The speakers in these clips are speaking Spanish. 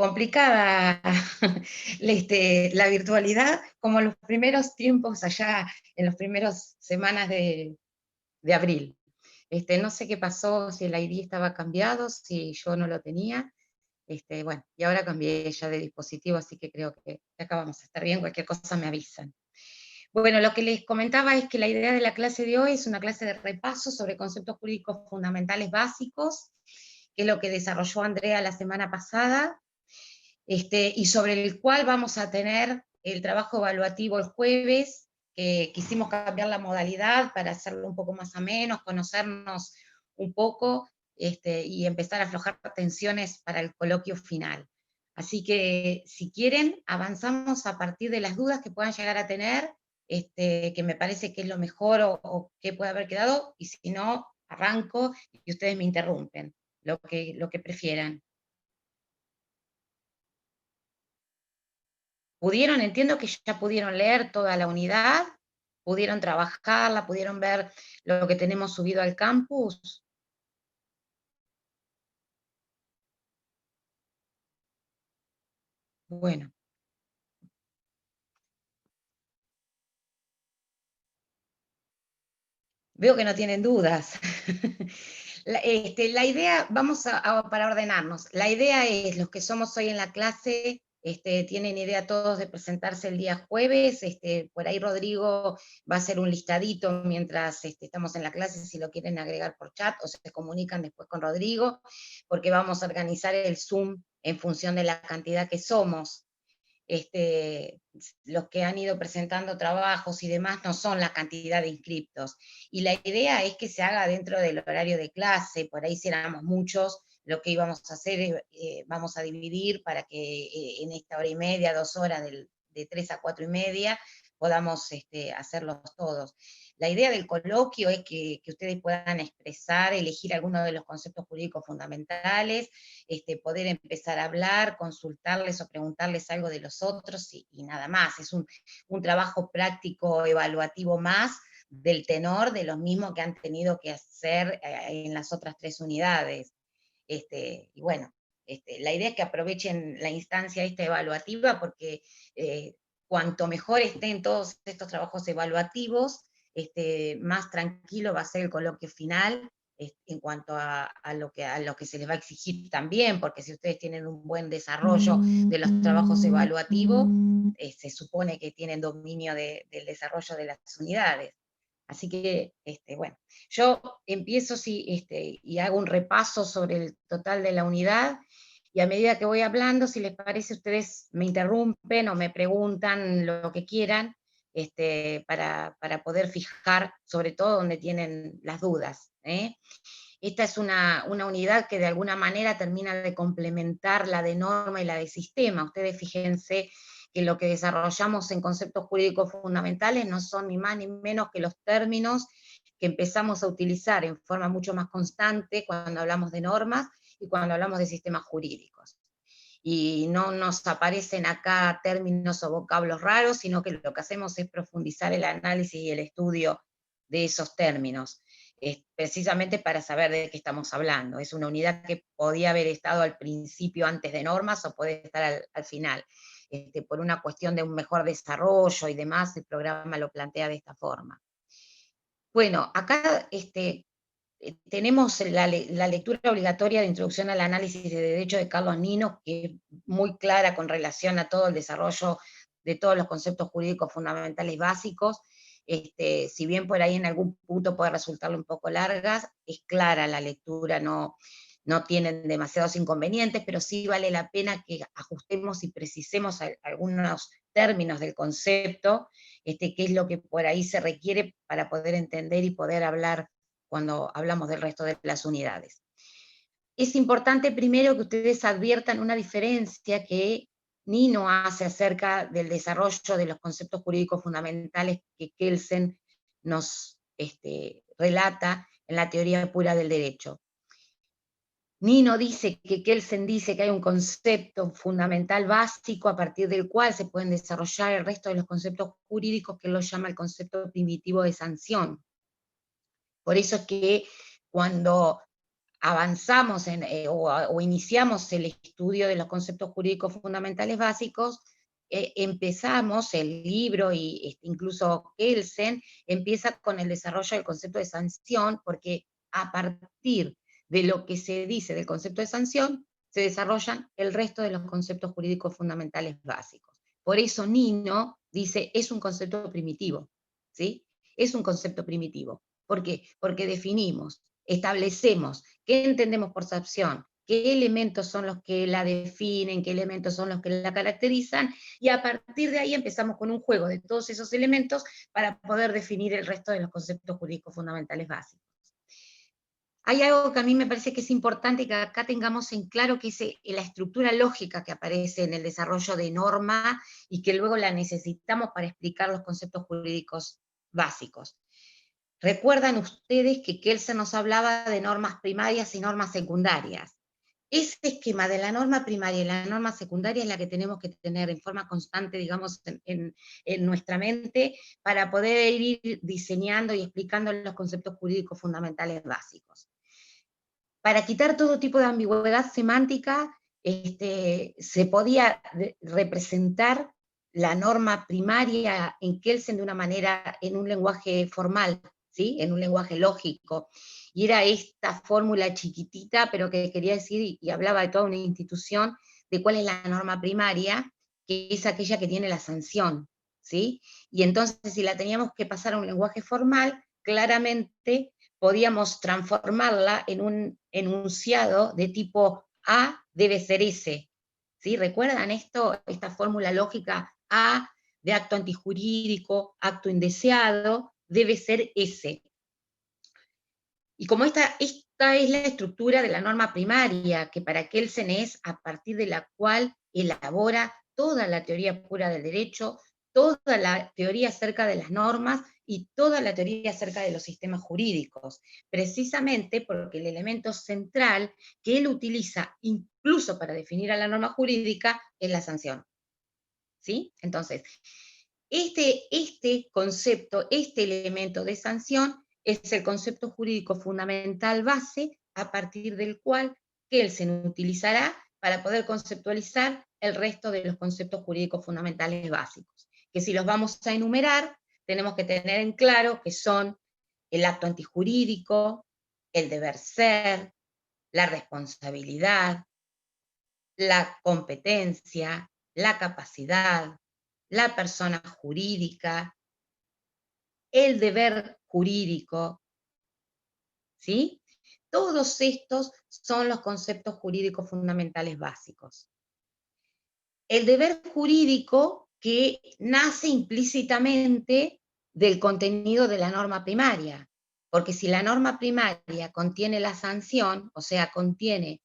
complicada la virtualidad, como los primeros tiempos allá, en las primeras semanas de abril. No sé qué pasó, si el ID estaba cambiado, si yo no lo tenía. Bueno, y ahora cambié ya de dispositivo, así que creo que acá vamos a estar bien, cualquier cosa me avisan. Bueno, lo que les comentaba es que la idea de la clase de hoy es una clase de repaso sobre conceptos jurídicos fundamentales básicos, que es lo que desarrolló Andrea la semana pasada, y sobre el cual vamos a tener el trabajo evaluativo el jueves, que quisimos cambiar la modalidad para hacerlo un poco más ameno, conocernos un poco, y empezar a aflojar tensiones para el coloquio final. Así que, si quieren, avanzamos a partir de las dudas que puedan llegar a tener, que me parece que es lo mejor o que puede haber quedado, y si no, arranco y ustedes me interrumpen, lo que prefieran. ¿Pudieron? Entiendo que ya pudieron leer toda la unidad, pudieron trabajarla, pudieron ver lo que tenemos subido al campus. Bueno, veo que no tienen dudas. La idea, vamos para ordenarnos, la idea es, los que somos hoy en la clase, tienen idea todos de presentarse el día jueves, por ahí Rodrigo va a hacer un listadito mientras estamos en la clase, si lo quieren agregar por chat, o se comunican después con Rodrigo, porque vamos a organizar el Zoom en función de la cantidad que somos. Los que han ido presentando trabajos y demás no son la cantidad de inscriptos. Y la idea es que se haga dentro del horario de clase, por ahí si éramos muchos, lo que íbamos a hacer es, vamos a dividir para que en esta hora y media, 2 horas, de 3 a 4 y media, podamos hacerlos todos. La idea del coloquio es que ustedes puedan expresar, elegir algunos de los conceptos jurídicos fundamentales, poder empezar a hablar, consultarles o preguntarles algo de los otros y nada más. Es un trabajo práctico evaluativo más del tenor de los mismos que han tenido que hacer en las otras 3 unidades. Y bueno, la idea es que aprovechen la instancia esta evaluativa porque cuanto mejor estén todos estos trabajos evaluativos, más tranquilo va a ser el coloquio final en cuanto a lo que se les va a exigir también, porque si ustedes tienen un buen desarrollo de los trabajos evaluativos, se supone que tienen dominio del desarrollo de las unidades. Así que, bueno, yo empiezo y hago un repaso sobre el total de la unidad, y a medida que voy hablando, si les parece, ustedes me interrumpen o me preguntan lo que quieran, para poder fijar sobre todo donde tienen las dudas. Esta es una unidad que de alguna manera termina de complementar la de norma y la de sistema. Ustedes fíjense que lo que desarrollamos en conceptos jurídicos fundamentales no son ni más ni menos que los términos que empezamos a utilizar en forma mucho más constante cuando hablamos de normas y cuando hablamos de sistemas jurídicos. Y no nos aparecen acá términos o vocablos raros, sino que lo que hacemos es profundizar el análisis y el estudio de esos términos, precisamente para saber de qué estamos hablando. Es una unidad que podía haber estado al principio antes de normas o puede estar al final. Por una cuestión de un mejor desarrollo y demás, el programa lo plantea de esta forma. Bueno, acá tenemos la lectura obligatoria de Introducción al Análisis de Derecho de Carlos Nino, que es muy clara con relación a todo el desarrollo de todos los conceptos jurídicos fundamentales básicos. Si bien por ahí en algún punto puede resultarle un poco largas, es clara la lectura, no tienen demasiados inconvenientes, pero sí vale la pena que ajustemos y precisemos algunos términos del concepto, qué es lo que por ahí se requiere para poder entender y poder hablar cuando hablamos del resto de las unidades. Es importante primero que ustedes adviertan una diferencia que Nino hace acerca del desarrollo de los conceptos jurídicos fundamentales que Kelsen nos relata en la teoría pura del derecho. Nino dice que Kelsen dice que hay un concepto fundamental básico a partir del cual se pueden desarrollar el resto de los conceptos jurídicos, que él lo llama el concepto primitivo de sanción. Por eso es que cuando avanzamos o iniciamos el estudio de los conceptos jurídicos fundamentales básicos, empezamos el libro y incluso Kelsen empieza con el desarrollo del concepto de sanción, porque a partir de lo que se dice del concepto de sanción, se desarrollan el resto de los conceptos jurídicos fundamentales básicos. Por eso Nino dice, es un concepto primitivo, ¿sí? Es un concepto primitivo. ¿Por qué? Porque definimos, establecemos qué entendemos por sanción, qué elementos son los que la definen, qué elementos son los que la caracterizan, y a partir de ahí empezamos con un juego de todos esos elementos para poder definir el resto de los conceptos jurídicos fundamentales básicos. Hay algo que a mí me parece que es importante que acá tengamos en claro, que es la estructura lógica que aparece en el desarrollo de norma y que luego la necesitamos para explicar los conceptos jurídicos básicos. Recuerdan ustedes que Kelsen nos hablaba de normas primarias y normas secundarias. Ese esquema de la norma primaria y la norma secundaria es la que tenemos que tener en forma constante, digamos, en nuestra mente, para poder ir diseñando y explicando los conceptos jurídicos fundamentales básicos. Para quitar todo tipo de ambigüedad semántica, se podía representar la norma primaria en Kelsen de una manera, en un lenguaje formal, ¿sí? En un lenguaje lógico. Y era esta fórmula chiquitita, pero que quería decir, y hablaba de toda una institución, de cuál es la norma primaria, que es aquella que tiene la sanción, ¿sí? Y entonces, si la teníamos que pasar a un lenguaje formal, claramente podíamos transformarla en un enunciado de tipo A debe ser S. ¿Sí? ¿Recuerdan esto? Esta fórmula lógica A de acto antijurídico, acto indeseado, debe ser S. Y como esta es la estructura de la norma primaria, que para Kelsen es a partir de la cual elabora toda la teoría pura del derecho, toda la teoría acerca de las normas y toda la teoría acerca de los sistemas jurídicos, precisamente porque el elemento central que él utiliza incluso para definir a la norma jurídica es la sanción. ¿Sí? Entonces, este concepto, este elemento de sanción, es el concepto jurídico fundamental base a partir del cual Kelsen utilizará para poder conceptualizar el resto de los conceptos jurídicos fundamentales básicos, que si los vamos a enumerar, tenemos que tener en claro que son el acto antijurídico, el deber ser, la responsabilidad, la competencia, la capacidad, la persona jurídica, el deber jurídico, ¿sí? Todos estos son los conceptos jurídicos fundamentales básicos. El deber jurídico que nace implícitamente del contenido de la norma primaria, porque si la norma primaria contiene la sanción, o sea, contiene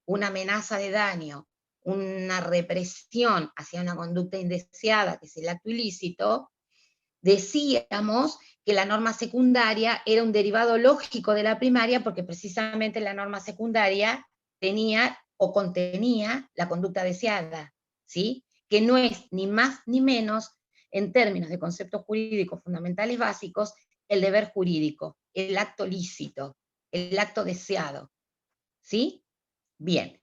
una amenaza de daño, una represión hacia una conducta indeseada, que es el acto ilícito, decíamos que la norma secundaria era un derivado lógico de la primaria, porque precisamente la norma secundaria tenía o contenía la conducta deseada, ¿sí? Que no es ni más ni menos, en términos de conceptos jurídicos fundamentales básicos, el deber jurídico, el acto lícito, el acto deseado, ¿sí? Bien.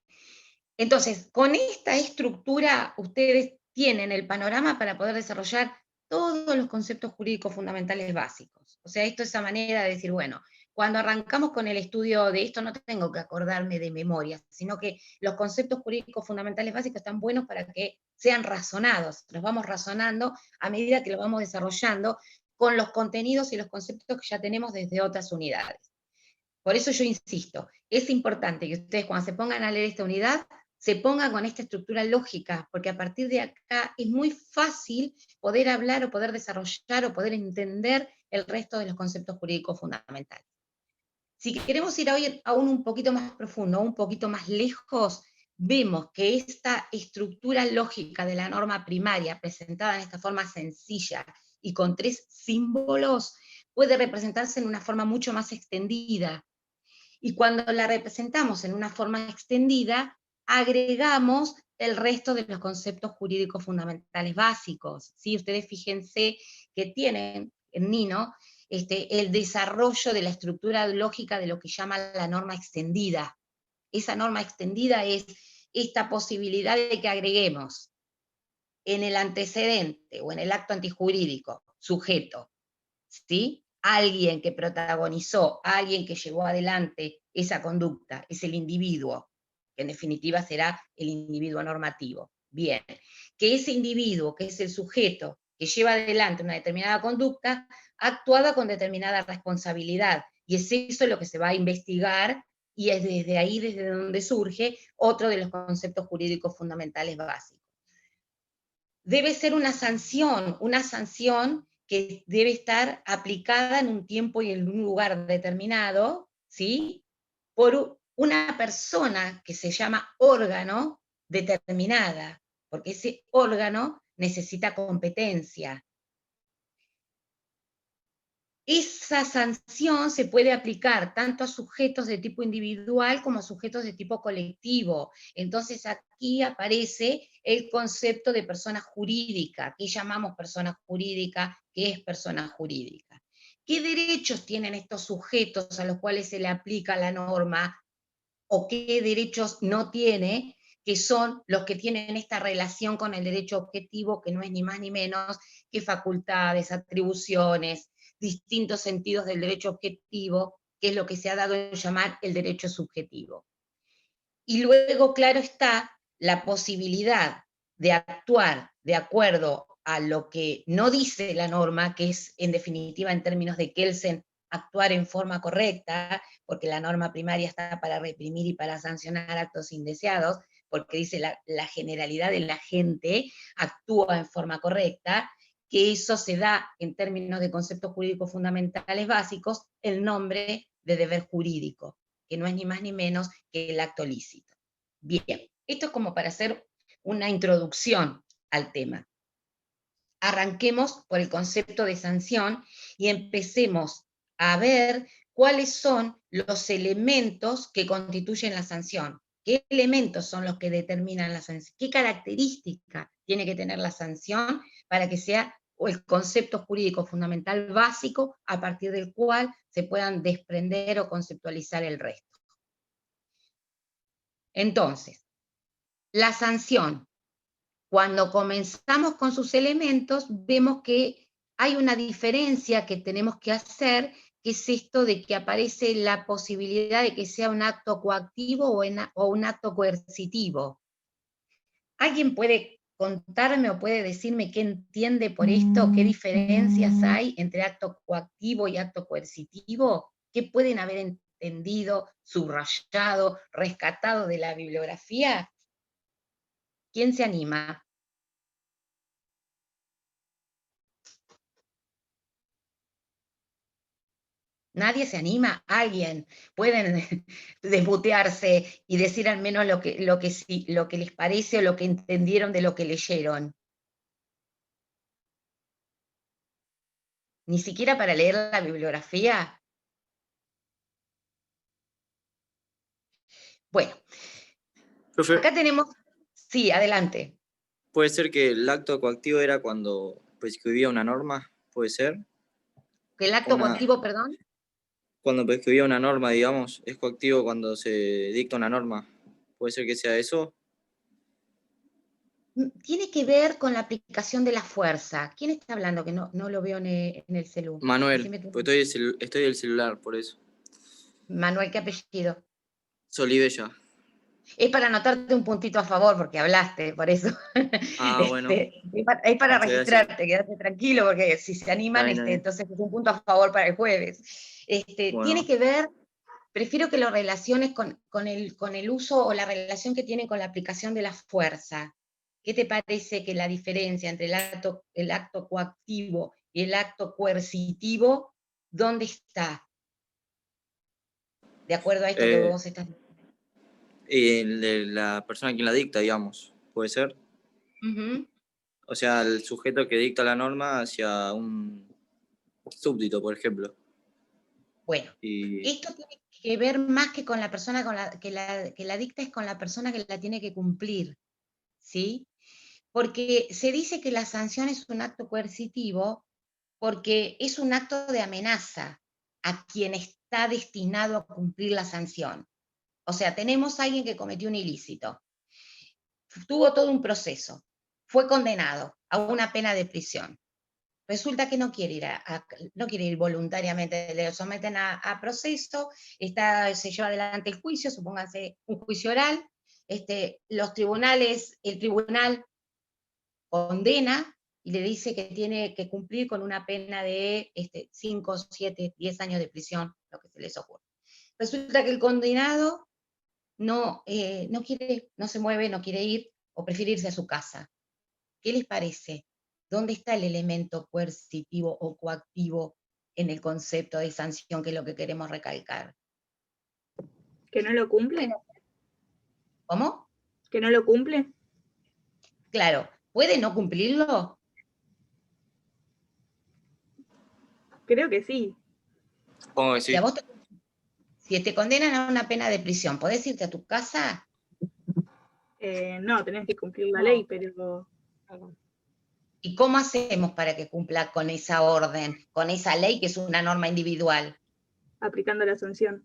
Entonces, con esta estructura, ustedes tienen el panorama para poder desarrollar todos los conceptos jurídicos fundamentales básicos. O sea, esto es esa manera de decir, bueno, cuando arrancamos con el estudio de esto no tengo que acordarme de memoria, sino que los conceptos jurídicos fundamentales básicos están buenos para que sean razonados. Los vamos razonando a medida que los vamos desarrollando con los contenidos y los conceptos que ya tenemos desde otras unidades. Por eso yo insisto, es importante que ustedes cuando se pongan a leer esta unidad, se pongan con esta estructura lógica, porque a partir de acá es muy fácil poder hablar o poder desarrollar o poder entender el resto de los conceptos jurídicos fundamentales. Si queremos ir hoy aún un poquito más profundo, un poquito más lejos, vemos que esta estructura lógica de la norma primaria, presentada en esta forma sencilla y con 3 símbolos, puede representarse en una forma mucho más extendida. Y cuando la representamos en una forma extendida, agregamos el resto de los conceptos jurídicos fundamentales básicos. ¿Sí? Ustedes fíjense que tienen en Nino el desarrollo de la estructura lógica de lo que llama la norma extendida. Esa norma extendida es esta posibilidad de que agreguemos en el antecedente o en el acto antijurídico, sujeto, ¿sí? Alguien que protagonizó, alguien que llevó adelante esa conducta, es el individuo, que en definitiva será el individuo normativo. Bien, que ese individuo, que es el sujeto que lleva adelante una determinada conducta, actuada con determinada responsabilidad, y es eso lo que se va a investigar, y es desde ahí desde donde surge otro de los conceptos jurídicos fundamentales básicos. Debe ser una sanción que debe estar aplicada en un tiempo y en un lugar determinado, ¿sí? Por una persona que se llama órgano determinada, porque ese órgano necesita competencia. Esa sanción se puede aplicar tanto a sujetos de tipo individual como a sujetos de tipo colectivo. Entonces aquí aparece el concepto de persona jurídica. ¿Qué llamamos persona jurídica? ¿Qué es persona jurídica? ¿Qué derechos tienen estos sujetos a los cuales se le aplica la norma? ¿O qué derechos no tiene? Que son los que tienen esta relación con el derecho objetivo, que no es ni más ni menos que facultades, atribuciones, distintos sentidos del derecho objetivo, que es lo que se ha dado en llamar el derecho subjetivo. Y luego, claro está, la posibilidad de actuar de acuerdo a lo que no dice la norma, que es en definitiva en términos de Kelsen, actuar en forma correcta, porque la norma primaria está para reprimir y para sancionar actos indeseados, porque dice la generalidad de la gente actúa en forma correcta, que eso se da en términos de conceptos jurídicos fundamentales básicos, el nombre de deber jurídico, que no es ni más ni menos que el acto lícito. Bien, esto es como para hacer una introducción al tema. Arranquemos por el concepto de sanción y empecemos a ver cuáles son los elementos que constituyen la sanción. ¿Qué elementos son los que determinan la sanción? ¿Qué característica tiene que tener la sanción para que sea el concepto jurídico fundamental básico a partir del cual se puedan desprender o conceptualizar el resto? Entonces, la sanción, cuando comenzamos con sus elementos, vemos que hay una diferencia que tenemos que hacer, que es esto de que aparece la posibilidad de que sea un acto coactivo o un acto coercitivo. ¿Alguien puede contarme o puede decirme qué entiende por esto? ¿Qué diferencias hay entre acto coactivo y acto coercitivo? ¿Qué pueden haber entendido, subrayado, rescatado de la bibliografía? ¿Quién se anima? Nadie se anima, alguien, pueden desmutearse y decir al menos lo que les parece o lo que entendieron de lo que leyeron. Ni siquiera para leer la bibliografía. Bueno, Profe, acá tenemos, sí, adelante. ¿puede ser que el acto coactivo era cuando prescribía una norma? ¿Puede ser? ¿Que el acto Una, coactivo, perdón? cuando prescribía una norma, digamos, es coactivo cuando se dicta una norma. ¿Puede ser que sea eso? Tiene que ver con la aplicación de la fuerza. ¿Quién está hablando? Que no lo veo en el celu. Manuel, Decime tu pues nombre. estoy del celular, por eso. Manuel, ¿qué apellido? Solibella. Es para anotarte un puntito a favor, porque hablaste, por eso. Ah, bueno. Es para Muchas gracias. registrarte, quédate tranquilo, porque si se Está animan, bien, está bien. entonces es un punto a favor para el jueves. Tiene Bueno, que ver, prefiero que lo relaciones con el uso o la relación que tiene con la aplicación de la fuerza. ¿Qué te parece que la diferencia entre el acto coactivo y el acto coercitivo, dónde está? De acuerdo a esto que eh, vos estás diciendo. y el de la persona quien la dicta, digamos, ¿puede ser? Ujú. O sea, el sujeto que dicta la norma hacia un súbdito, por ejemplo. Bueno, Y esto tiene que ver más que con la persona que la dicta, es con la persona que la tiene que cumplir, ¿sí? Porque se dice que la sanción es un acto coercitivo porque es un acto de amenaza a quien está destinado a cumplir la sanción. O sea, tenemos a alguien que cometió un ilícito, tuvo todo un proceso, fue condenado a una pena de prisión. Resulta que no quiere ir, no quiere ir voluntariamente, le someten a proceso, se lleva adelante el juicio, supónganse un juicio oral, los tribunales, el tribunal condena y le dice que tiene que cumplir con una pena de 5, 7, 10 años de prisión, lo que se les ocurre. Resulta que el condenado no quiere, no se mueve, no quiere ir, o prefiere irse a su casa. ¿Qué les parece? ¿Dónde está el elemento coercitivo o coactivo en el concepto de sanción, que es lo que queremos recalcar? ¿Que no lo cumple? ¿Cómo? ¿Que no lo cumple? Claro, ¿puede no cumplirlo? Creo que sí. Supongo que Si, sí. si te condenan a una pena de prisión, ¿podés irte a tu casa? No, tenés que cumplir la ley, pero... ¿Y cómo hacemos para que cumpla con esa orden, con esa ley que es una norma individual? aplicando la sanción.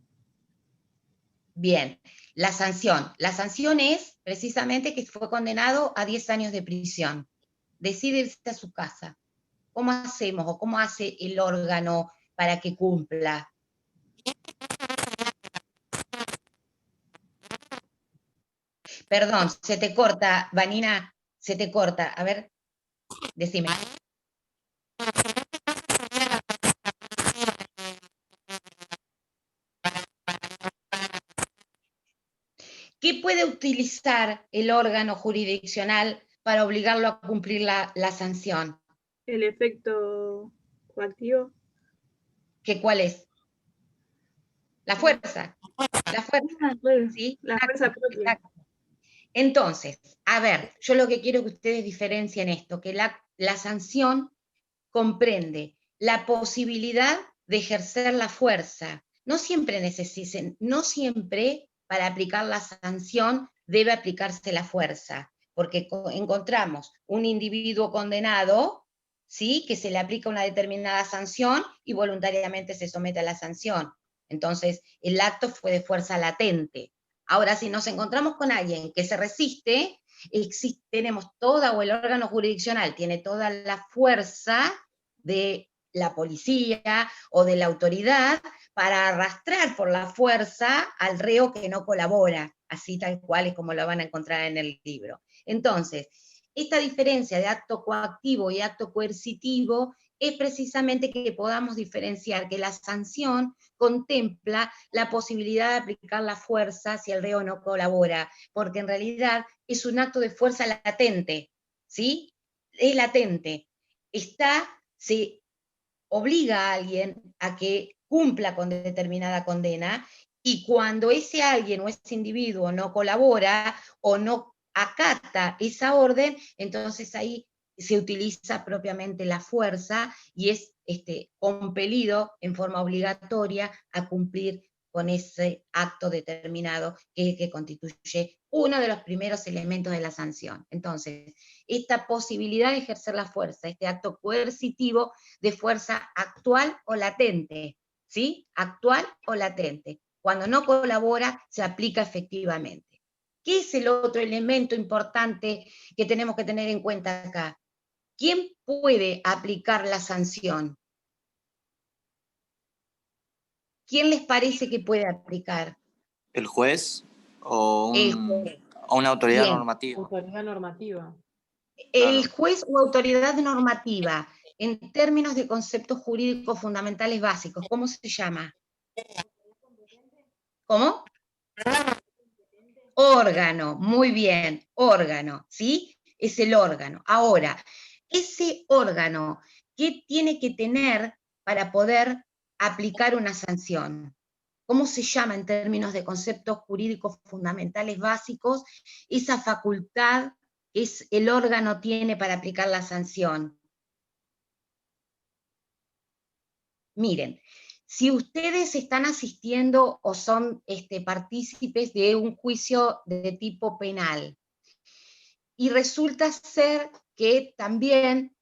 Bien, la sanción es precisamente que fue condenado a 10 años de prisión. Decide irse a su casa. ¿Cómo hacemos o cómo hace el órgano para que cumpla? Perdón, se te corta, Vanina, se te corta. A ver, decime. ¿Qué puede utilizar el órgano jurisdiccional para obligarlo a cumplir la sanción? El efecto coactivo. ¿Qué cuál es? La fuerza. La fuerza, ¿sí? La fuerza propia. Exacto. Entonces, a ver, yo lo que quiero que ustedes diferencien esto, que la sanción comprende la posibilidad de ejercer la fuerza. No siempre no siempre para aplicar la sanción debe aplicarse la fuerza, porque encontramos un individuo condenado, ¿sí?, que se le aplica una determinada sanción y voluntariamente se somete a la sanción. Entonces, el acto fue de fuerza latente. Ahora, si nos encontramos con alguien que se resiste, tenemos toda, o el órgano jurisdiccional tiene toda la fuerza de la policía o de la autoridad para arrastrar por la fuerza al reo que no colabora, así tal cual es como lo van a encontrar en el libro. Entonces, esta diferencia de acto coactivo y acto coercitivo es precisamente que podamos diferenciar que la sanción contempla la posibilidad de aplicar la fuerza si el reo no colabora, porque en realidad es un acto de fuerza latente, ¿sí? Es latente. Se obliga a alguien a que cumpla con determinada condena, y cuando ese alguien o ese individuo no colabora o no acata esa orden, entonces ahí se utiliza propiamente la fuerza y es compelido en forma obligatoria a cumplir con ese acto determinado que constituye uno de los primeros elementos de la sanción. Entonces, esta posibilidad de ejercer la fuerza, este acto coercitivo de fuerza actual o latente, ¿sí? Actual o latente. Cuando no colabora, se aplica efectivamente. ¿Qué es el otro elemento importante que tenemos que tener en cuenta acá? ¿Quién puede aplicar la sanción? ¿Quién les parece que puede aplicar? ¿El juez o, El juez. o una autoridad Bien. normativa? Autoridad normativa. El Claro. juez o autoridad normativa, en términos de conceptos jurídicos fundamentales básicos, ¿cómo se llama? ¿Cómo? Órgano, muy bien, órgano, ¿sí? Es el órgano. Ahora, ese órgano, ¿qué tiene que tener para poder aplicar una sanción? ¿Cómo se llama en términos de conceptos jurídicos fundamentales básicos esa facultad que el órgano tiene para aplicar la sanción? Miren, si ustedes están asistiendo o son partícipes de un juicio de tipo penal, y resulta ser que también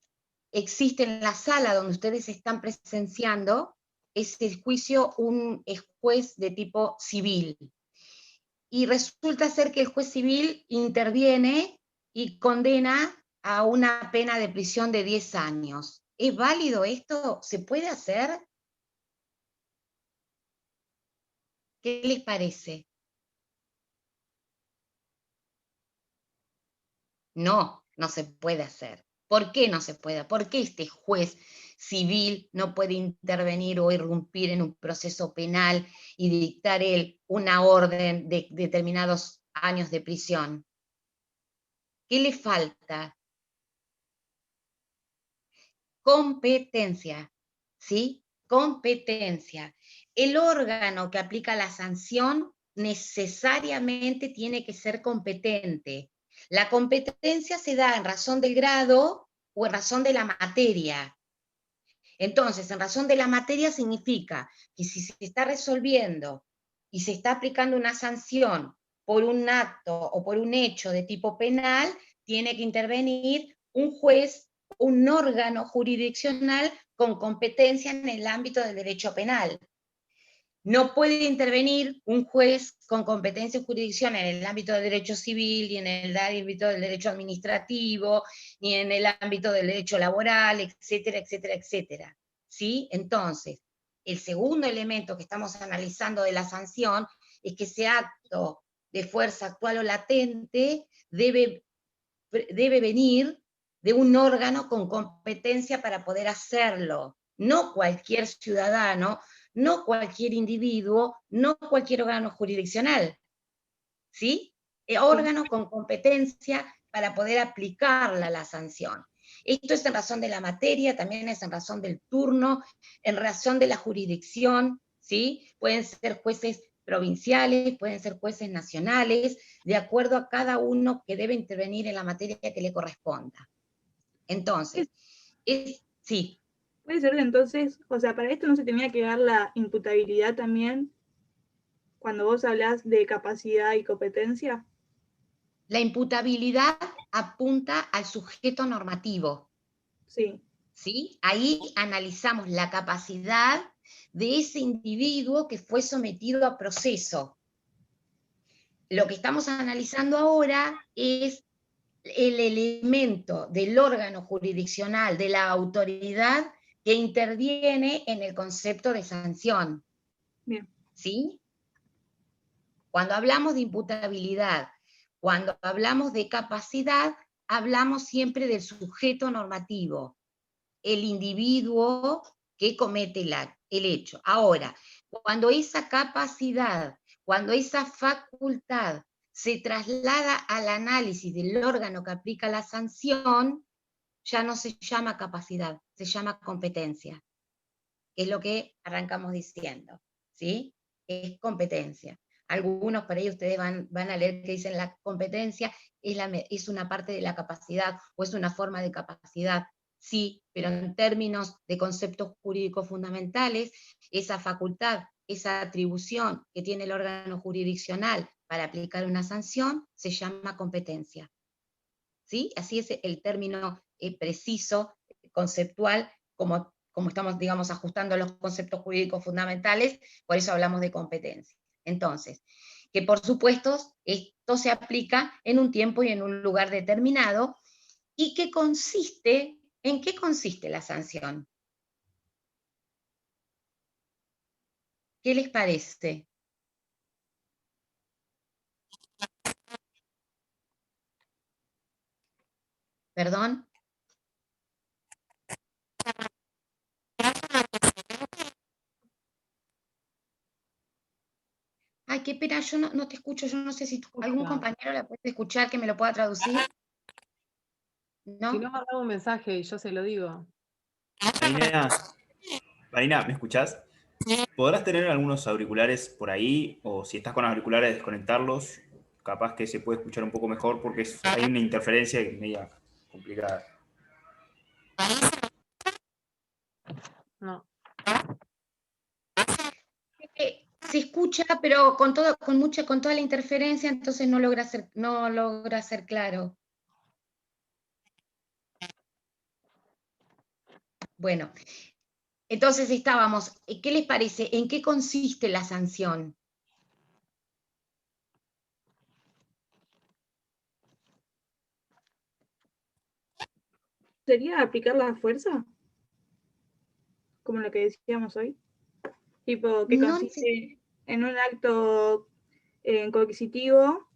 existe en la sala donde ustedes están presenciando ese juicio un juez de tipo civil. Y resulta ser que el juez civil interviene y condena a una pena de prisión de 10 años. ¿Es válido esto? ¿Se puede hacer? ¿Qué les parece? No, no se puede hacer. ¿Por qué no se puede? ¿Por qué este juez civil no puede intervenir o irrumpir en un proceso penal y dictar él una orden de determinados años de prisión? ¿Qué le falta? Competencia, ¿sí? Competencia. El órgano que aplica la sanción necesariamente tiene que ser competente. La competencia se da en razón del grado o en razón de la materia. Entonces, en razón de la materia significa que si se está resolviendo y se está aplicando una sanción por un acto o por un hecho de tipo penal, tiene que intervenir un juez, un órgano jurisdiccional con competencia en el ámbito del derecho penal. No puede intervenir un juez con competencia y jurisdicción en el ámbito del derecho civil, ni en el ámbito del derecho administrativo, ni en el ámbito del derecho laboral, etcétera, etcétera, etcétera. ¿Sí? Entonces, el segundo elemento que estamos analizando de la sanción es que ese acto de fuerza actual o latente debe venir de un órgano con competencia para poder hacerlo. No cualquier ciudadano, no cualquier individuo, no cualquier órgano jurisdiccional, ¿sí? Órgano con competencia para poder aplicarla la sanción. Esto es en razón de la materia, también es en razón del turno, en razón de la jurisdicción, ¿sí? Pueden ser jueces provinciales, pueden ser jueces nacionales, de acuerdo a cada uno que debe intervenir en la materia que le corresponda. Entonces, sí. Puede ser que entonces, o sea, para esto no se tenía que dar la imputabilidad también cuando vos hablás de capacidad y competencia. La imputabilidad apunta al sujeto normativo. Sí. ¿Sí? Ahí analizamos la capacidad de ese individuo que fue sometido a proceso. Lo que estamos analizando ahora es el elemento del órgano jurisdiccional, de la autoridad que interviene en el concepto de sanción. Bien. ¿Sí? Cuando hablamos de imputabilidad, cuando hablamos de capacidad, hablamos siempre del sujeto normativo, el individuo que comete el hecho. Ahora, cuando esa capacidad, cuando esa facultad se traslada al análisis del órgano que aplica la sanción, ya no se llama capacidad, se llama competencia. Es lo que arrancamos diciendo, ¿sí? Es competencia. Algunos por ahí ustedes van a leer que dicen la competencia es una parte de la capacidad o es una forma de capacidad. Sí, pero en términos de conceptos jurídicos fundamentales, esa facultad, esa atribución que tiene el órgano jurisdiccional para aplicar una sanción, se llama competencia. ¿Sí? Así es el término preciso, conceptual, como estamos, digamos, ajustando los conceptos jurídicos fundamentales, por eso hablamos de competencia. Entonces, que por supuesto esto se aplica en un tiempo y en un lugar determinado, y que consiste, ¿en qué consiste la sanción? ¿Qué les parece? ¿Perdón? Ay, qué pena, yo no te escucho, yo no sé si algún compañero la puede escuchar que me lo pueda traducir. ¿No? Si no, mandame un mensaje y yo se lo digo. Marina, ¿me escuchás? ¿Podrás tener algunos auriculares por ahí? O si estás con auriculares, desconectarlos. Capaz que se puede escuchar un poco mejor porque hay una interferencia que es media complicada. No. Se escucha, pero con toda la interferencia, entonces no logra ser claro. Bueno, entonces estábamos, ¿qué les parece? ¿En qué consiste la sanción? ¿Sería aplicar la fuerza? Como lo que decíamos hoy. Tipo, que No consiste en un acto coercitivo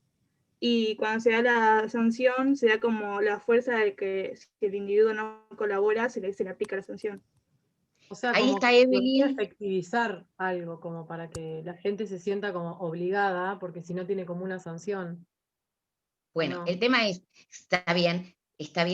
y cuando se da la sanción, se da como la fuerza de que si el individuo no colabora, se le aplica la sanción. O sea, Ahí como está que se podría Evelyn. efectivizar algo, como para que la gente se sienta como obligada, porque si no tiene como una sanción. Bueno, No. el tema es, está bien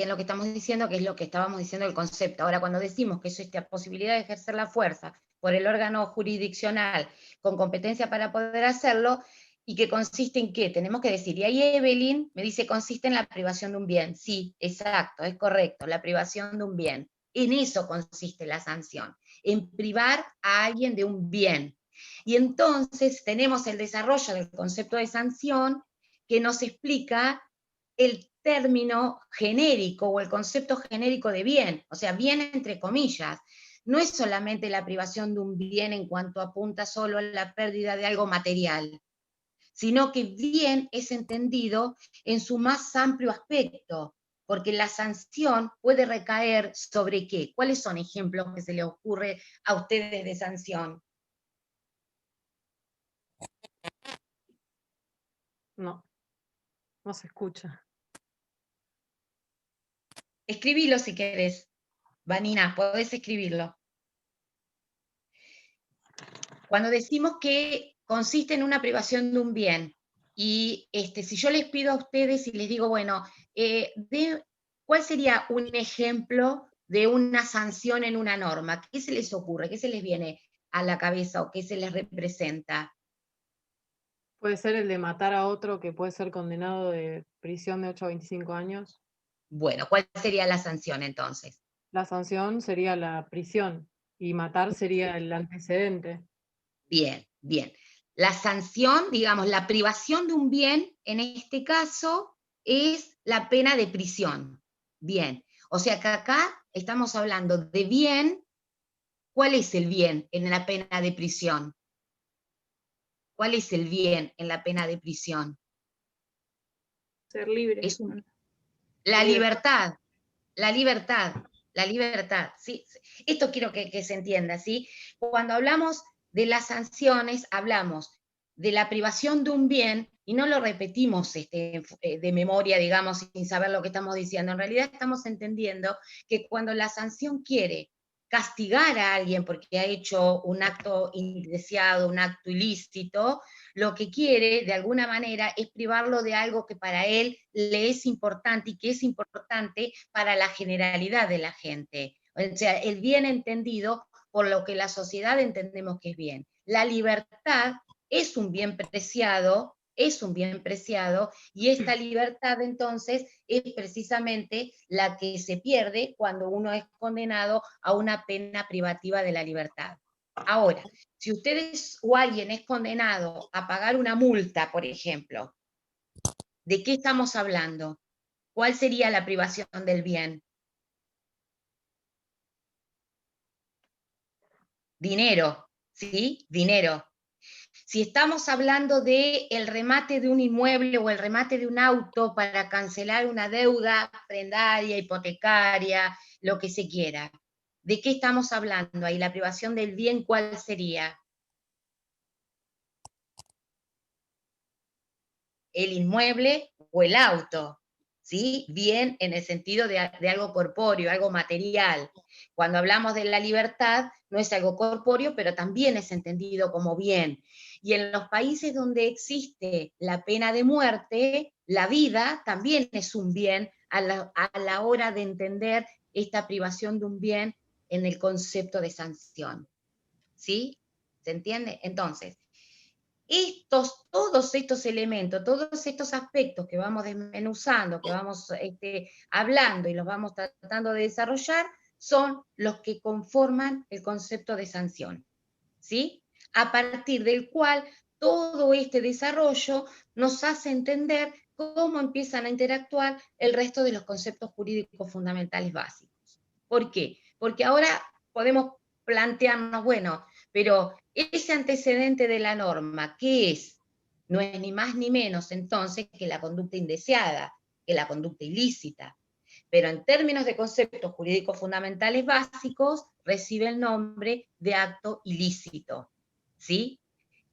lo que estamos diciendo, que es lo que estábamos diciendo el concepto. Ahora, cuando decimos que es esta posibilidad de ejercer la fuerza por el órgano jurisdiccional con competencia para poder hacerlo, ¿y que consiste en qué? Tenemos que decir, y ahí Evelyn me dice, consiste en la privación de un bien. Sí, exacto, es correcto, la privación de un bien. En eso consiste la sanción, en privar a alguien de un bien. Y entonces tenemos el desarrollo del concepto de sanción que nos explica el término genérico o el concepto genérico de bien, o sea, bien entre comillas. No es solamente la privación de un bien en cuanto apunta solo a la pérdida de algo material, sino que bien es entendido en su más amplio aspecto, porque la sanción puede recaer sobre qué. ¿Cuáles son ejemplos que se les ocurre a ustedes de sanción? No, no se escucha. Escribilo si querés. Vanina, podés escribirlo. Cuando decimos que consiste en una privación de un bien, y si yo les pido a ustedes y les digo, bueno, ¿cuál sería un ejemplo de una sanción en una norma? ¿Qué se les ocurre? ¿Qué se les viene a la cabeza o qué se les representa? Puede ser el de matar a otro que puede ser condenado de prisión de 8 a 25 años. Bueno, ¿cuál sería la sanción entonces? La sanción sería la prisión y matar sería el antecedente. Bien, bien. La sanción, digamos, la privación de un bien, en este caso, es la pena de prisión. Bien. O sea que acá estamos hablando de bien. ¿Cuál es el bien en la pena de prisión? ¿Cuál es el bien en la pena de prisión? Ser libre. Es la libertad, la libertad, la libertad. ¿Sí? Esto quiero que se entienda, ¿sí? Cuando hablamos de las sanciones, hablamos de la privación de un bien, y no lo repetimos de memoria, digamos, sin saber lo que estamos diciendo. En realidad estamos entendiendo que cuando la sanción quiere castigar a alguien porque ha hecho un acto indeseado, un acto ilícito, lo que quiere de alguna manera es privarlo de algo que para él le es importante y que es importante para la generalidad de la gente. O sea, el bien entendido por lo que la sociedad entendemos que es bien. La libertad es un bien preciado, y esta libertad entonces es precisamente la que se pierde cuando uno es condenado a una pena privativa de la libertad. Ahora, si ustedes o alguien es condenado a pagar una multa, por ejemplo, ¿de qué estamos hablando? ¿Cuál sería la privación del bien? Dinero, ¿sí? Dinero. Si estamos hablando de el remate de un inmueble o el remate de un auto para cancelar una deuda prendaria, hipotecaria, lo que se quiera, ¿de qué estamos hablando ahí? La privación del bien, ¿cuál sería? El inmueble o el auto, ¿sí? Bien en el sentido de algo corpóreo, algo material. Cuando hablamos de la libertad, no es algo corpóreo, pero también es entendido como bien. Y en los países donde existe la pena de muerte, la vida también es un bien a la hora de entender esta privación de un bien en el concepto de sanción. ¿Sí? ¿Se entiende? Entonces, todos estos elementos, todos estos aspectos que vamos desmenuzando, que vamos hablando y los vamos tratando de desarrollar, son los que conforman el concepto de sanción, ¿sí? A partir del cual todo este desarrollo nos hace entender cómo empiezan a interactuar el resto de los conceptos jurídicos fundamentales básicos. ¿Por qué? Porque ahora podemos plantearnos, bueno, pero ese antecedente de la norma, ¿qué es? No es ni más ni menos entonces que la conducta indeseada, que la conducta ilícita. Pero en términos de conceptos jurídicos fundamentales básicos, recibe el nombre de acto ilícito, ¿sí?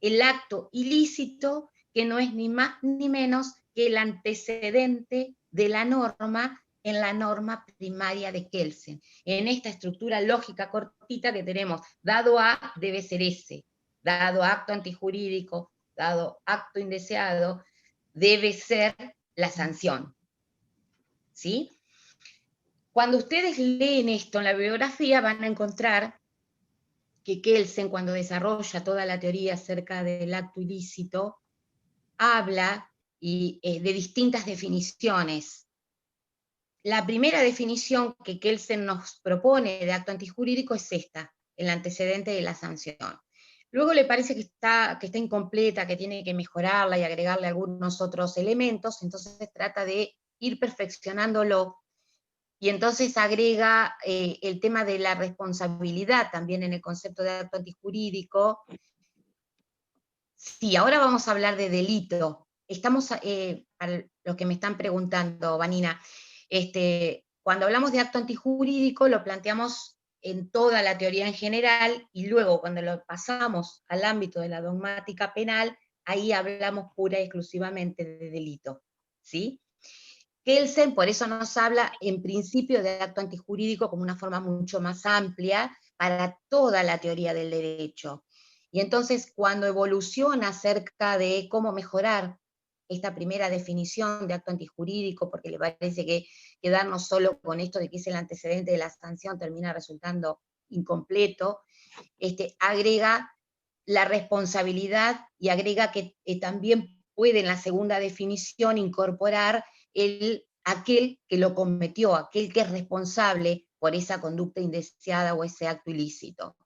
El acto ilícito que no es ni más ni menos que el antecedente de la norma en la norma primaria de Kelsen. En esta estructura lógica cortita que tenemos, dado A debe ser S, dado acto antijurídico, dado acto indeseado, debe ser la sanción, ¿sí? Cuando ustedes leen esto en la bibliografía van a encontrar que Kelsen, cuando desarrolla toda la teoría acerca del acto ilícito, habla de distintas definiciones. La primera definición que Kelsen nos propone de acto antijurídico es esta, el antecedente de la sanción. Luego le parece que está incompleta, que tiene que mejorarla y agregarle algunos otros elementos, entonces trata de ir perfeccionándolo, y entonces agrega el tema de la responsabilidad también en el concepto de acto antijurídico. Sí, ahora vamos a hablar de delito. Estamos, para los que me están preguntando, Vanina, cuando hablamos de acto antijurídico lo planteamos en toda la teoría en general, y luego cuando lo pasamos al ámbito de la dogmática penal, ahí hablamos pura y exclusivamente de delito, ¿sí? Kelsen por eso nos habla en principio de acto antijurídico como una forma mucho más amplia para toda la teoría del derecho. Y entonces cuando evoluciona acerca de cómo mejorar esta primera definición de acto antijurídico, porque le parece que quedarnos solo con esto de que es el antecedente de la sanción termina resultando incompleto, agrega la responsabilidad y agrega que también puede en la segunda definición incorporar aquel que lo cometió, aquel que es responsable por esa conducta indeseada o ese acto ilícito.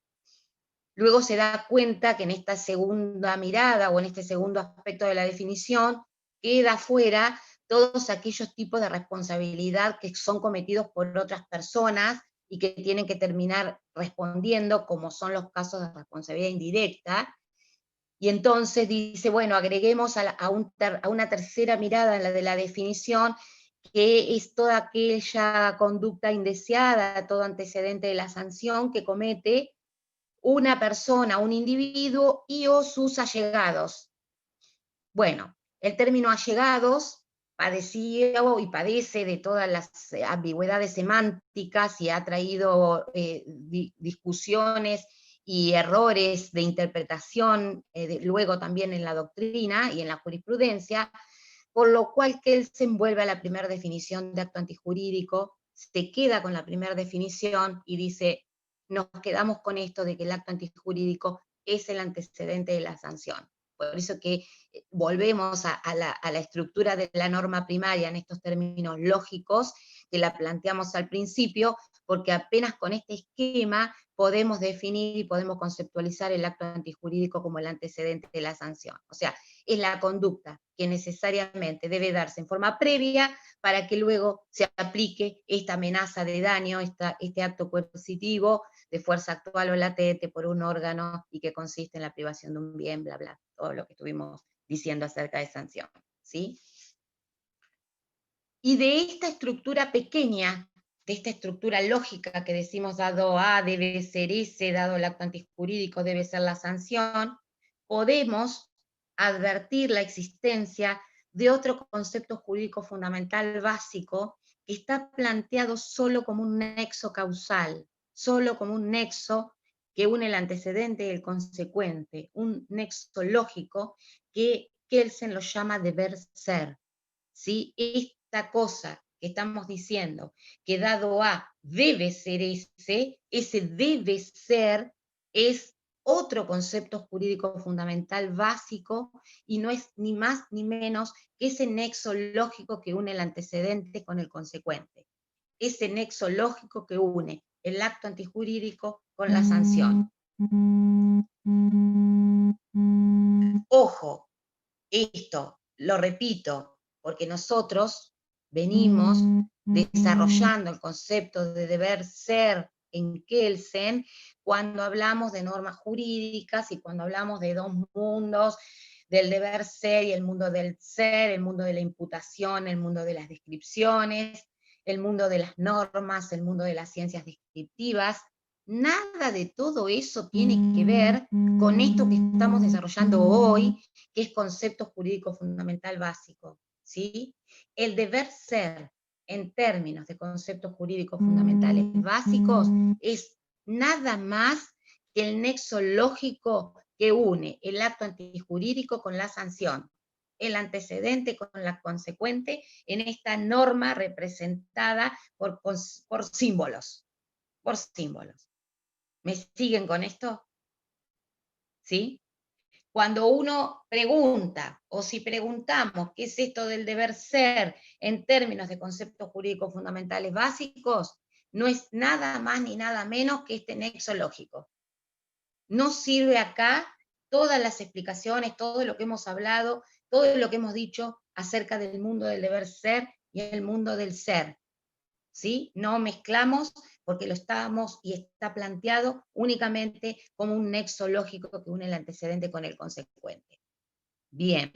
Luego se da cuenta que en esta segunda mirada o en este segundo aspecto de la definición queda fuera todos aquellos tipos de responsabilidad que son cometidos por otras personas y que tienen que terminar respondiendo, como son los casos de responsabilidad indirecta. Y entonces dice, bueno, agreguemos a una tercera mirada en la de la definición, que es toda aquella conducta indeseada, todo antecedente de la sanción que comete una persona, un individuo y o sus allegados. Bueno, el término allegados padecía y padece de todas las ambigüedades semánticas y ha traído discusiones y errores de interpretación, luego también en la doctrina y en la jurisprudencia, por lo cual Kelsen vuelve a la primera definición de acto antijurídico, se queda con la primera definición y dice, nos quedamos con esto de que el acto antijurídico es el antecedente de la sanción. Por eso que volvemos a la estructura de la norma primaria en estos términos lógicos, que la planteamos al principio, porque apenas con este esquema podemos definir y podemos conceptualizar el acto antijurídico como el antecedente de la sanción. O sea, es la conducta que necesariamente debe darse en forma previa para que luego se aplique esta amenaza de daño, este acto coercitivo de fuerza actual o latente por un órgano y que consiste en la privación de un bien, bla, bla, todo lo que estuvimos diciendo acerca de sanción, ¿sí? Y de esta estructura pequeña, de esta estructura lógica que decimos dado A debe ser S, dado el acto antijurídico debe ser la sanción, podemos advertir la existencia de otro concepto jurídico fundamental básico que está planteado solo como un nexo causal, solo como un nexo que une el antecedente y el consecuente, un nexo lógico que Kelsen lo llama deber ser, ¿sí? Esta cosa que estamos diciendo, que dado A debe ser ese debe ser es otro concepto jurídico fundamental básico y no es ni más ni menos que ese nexo lógico que une el antecedente con el consecuente. Ese nexo lógico que une el acto antijurídico con la sanción. Ojo, esto lo repito, porque nosotros venimos desarrollando el concepto de deber ser en Kelsen cuando hablamos de normas jurídicas y cuando hablamos de dos mundos, del deber ser y el mundo del ser, el mundo de la imputación, el mundo de las descripciones, el mundo de las normas, el mundo de las ciencias descriptivas. Nada de todo eso tiene que ver con esto que estamos desarrollando hoy, que es concepto jurídico fundamental básico, ¿sí? El deber ser, en términos de conceptos jurídicos fundamentales básicos, es nada más que el nexo lógico que une el acto antijurídico con la sanción, el antecedente con la consecuente, en esta norma representada por símbolos, por símbolos. ¿Me siguen con esto? ¿Sí? Cuando uno pregunta, o si preguntamos qué es esto del deber ser en términos de conceptos jurídicos fundamentales básicos, no es nada más ni nada menos que este nexo lógico. No sirve acá todas las explicaciones, todo lo que hemos hablado, todo lo que hemos dicho acerca del mundo del deber ser y el mundo del ser. ¿Sí? No mezclamos porque lo estábamos y está planteado únicamente como un nexo lógico que une el antecedente con el consecuente. Bien,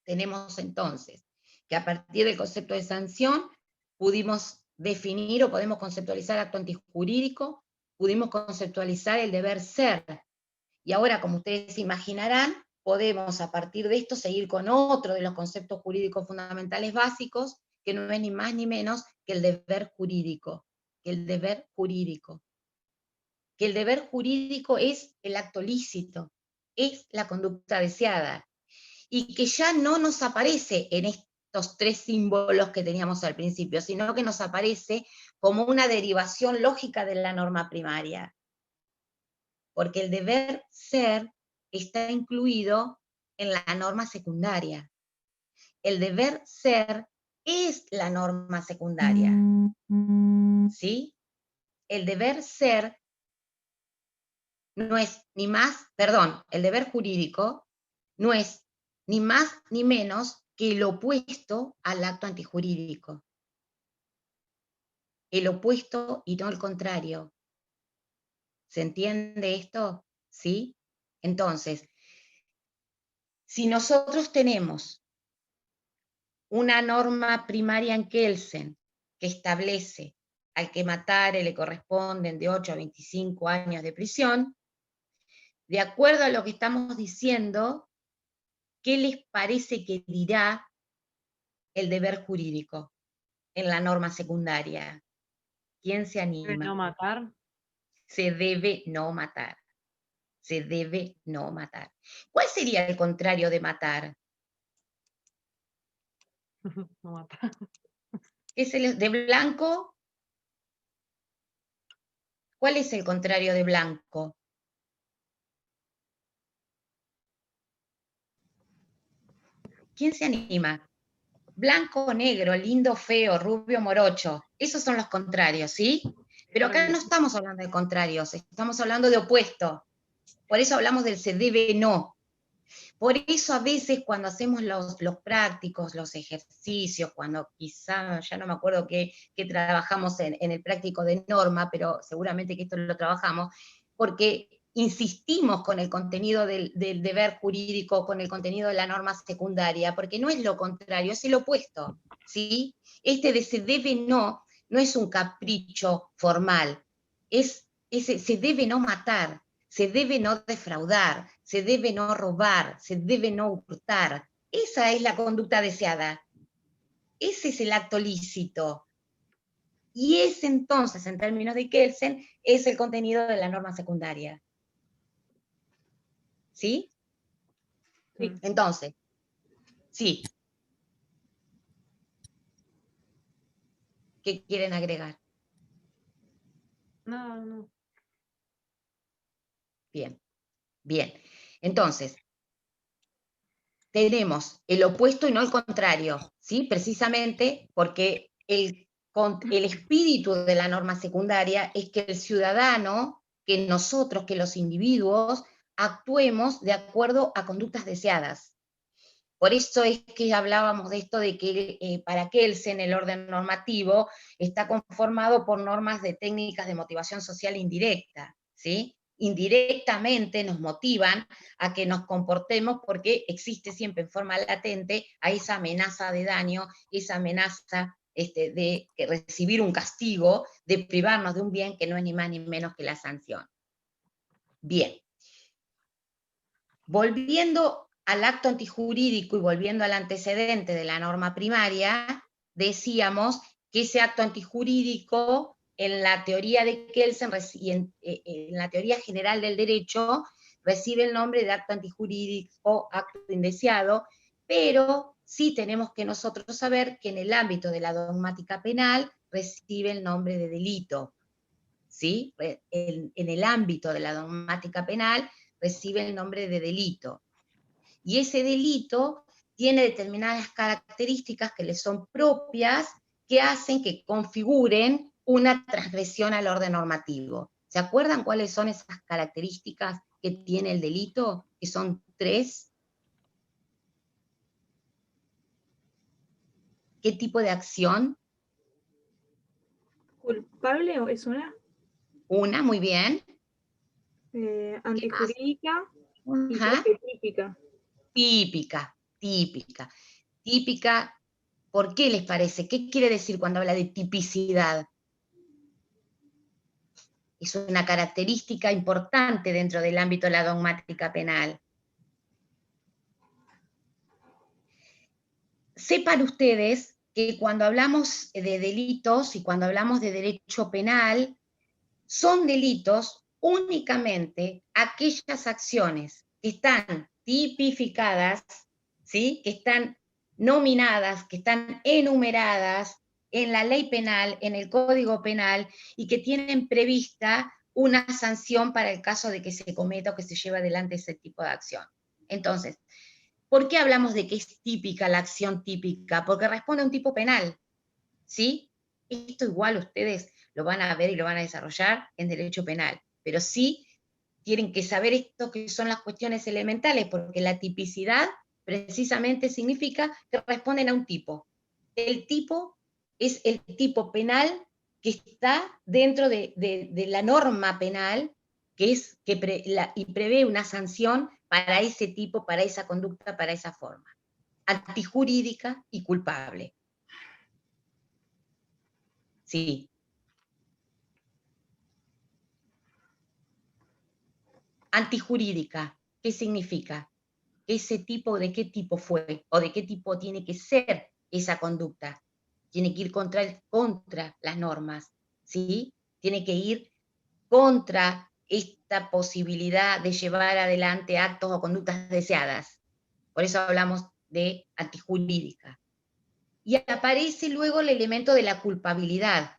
tenemos entonces que a partir del concepto de sanción pudimos definir o podemos conceptualizar acto antijurídico, pudimos conceptualizar el deber ser, y ahora, como ustedes imaginarán, podemos a partir de esto seguir con otro de los conceptos jurídicos fundamentales básicos, que no es ni más ni menos que el deber jurídico, que el deber jurídico. Que el deber jurídico es el acto lícito, es la conducta deseada, y que ya no nos aparece en estos tres símbolos que teníamos al principio, sino que nos aparece como una derivación lógica de la norma primaria. Porque el deber ser está incluido en la norma secundaria. El deber ser es la norma secundaria. ¿Sí? El deber ser no es ni más, perdón, el deber jurídico no es ni más ni menos que el opuesto al acto antijurídico. El opuesto y no el contrario. ¿Se entiende esto? ¿Sí? Entonces, si nosotros tenemos una norma primaria en Kelsen que establece al que matare le corresponden de 8 a 25 años de prisión, de acuerdo a lo que estamos diciendo, ¿qué les parece que dirá el deber jurídico en la norma secundaria? ¿Quién se anima? ¿No matar? Se debe no matar. Se debe no matar. ¿Cuál sería el contrario de matar? No matar. ¿Es el de blanco? ¿Cuál es el contrario de blanco? ¿Quién se anima? Blanco, negro, lindo, feo, rubio, morocho. Esos son los contrarios, ¿sí? Pero acá no estamos hablando de contrarios, estamos hablando de opuesto. Por eso hablamos del se debe no. Por eso a veces cuando hacemos los prácticos, los ejercicios, cuando quizá, ya no me acuerdo qué trabajamos en el práctico de norma, pero seguramente que esto lo trabajamos, porque insistimos con el contenido del deber jurídico, con el contenido de la norma secundaria, porque no es lo contrario, es el opuesto, ¿sí? Este de se debe no es un capricho formal, se debe no matar, se debe no defraudar, se debe no robar, se debe no hurtar. Esa es la conducta deseada. Ese es el acto lícito. Y ese entonces, en términos de Kelsen, es el contenido de la norma secundaria. ¿Sí? Sí. Entonces, sí. ¿Qué quieren agregar? No. Bien, bien. Entonces, tenemos el opuesto y no el contrario, ¿sí? Precisamente porque el espíritu de la norma secundaria es que el ciudadano, que nosotros, que los individuos, actuemos de acuerdo a conductas deseadas. Por eso es que hablábamos de esto de que para Kelsen el orden normativo está conformado por normas de técnicas de motivación social indirecta, ¿sí? Indirectamente nos motivan a que nos comportemos porque existe siempre en forma latente a esa amenaza de daño, esa amenaza de recibir un castigo, de privarnos de un bien que no es ni más ni menos que la sanción. Bien. Volviendo al acto antijurídico y volviendo al antecedente de la norma primaria, decíamos que ese acto antijurídico, en la teoría de Kelsen y en la teoría general del derecho, recibe el nombre de acto antijurídico, acto indeseado, pero sí tenemos que nosotros saber que en el ámbito de la dogmática penal recibe el nombre de delito, ¿sí? En el ámbito de la dogmática penal recibe el nombre de delito. Y ese delito tiene determinadas características que le son propias, que hacen que configuren una transgresión al orden normativo. ¿Se acuerdan cuáles son esas características que tiene el delito? Que son 3. ¿Qué tipo de acción? ¿Culpable o es una? Una, muy bien. Antijurídica y creo Ajá. que típica. Típica, ¿por qué les parece? ¿Qué quiere decir cuando habla de tipicidad? Es una característica importante dentro del ámbito de la dogmática penal. Sepan ustedes que cuando hablamos de delitos y cuando hablamos de derecho penal, son delitos únicamente aquellas acciones que están tipificadas, ¿sí? Que están nominadas, que están enumeradas en la ley penal, en el Código Penal, y que tienen prevista una sanción para el caso de que se cometa o que se lleve adelante ese tipo de acción. Entonces, ¿por qué hablamos de que es típica la acción típica? Porque responde a un tipo penal, ¿sí? Esto igual ustedes lo van a ver y lo van a desarrollar en derecho penal, pero sí tienen que saber esto que son las cuestiones elementales, porque la tipicidad precisamente significa que responden a un tipo. El tipo es el tipo penal que está dentro de la norma penal y prevé una sanción para ese tipo, para esa conducta, para esa forma. Antijurídica y culpable. Sí. Antijurídica, ¿qué significa? Ese tipo, ¿de qué tipo fue? ¿O de qué tipo tiene que ser esa conducta? Tiene que ir contra las normas, ¿sí? Tiene que ir contra esta posibilidad de llevar adelante actos o conductas deseadas. Por eso hablamos de antijurídica. Y aparece luego el elemento de la culpabilidad.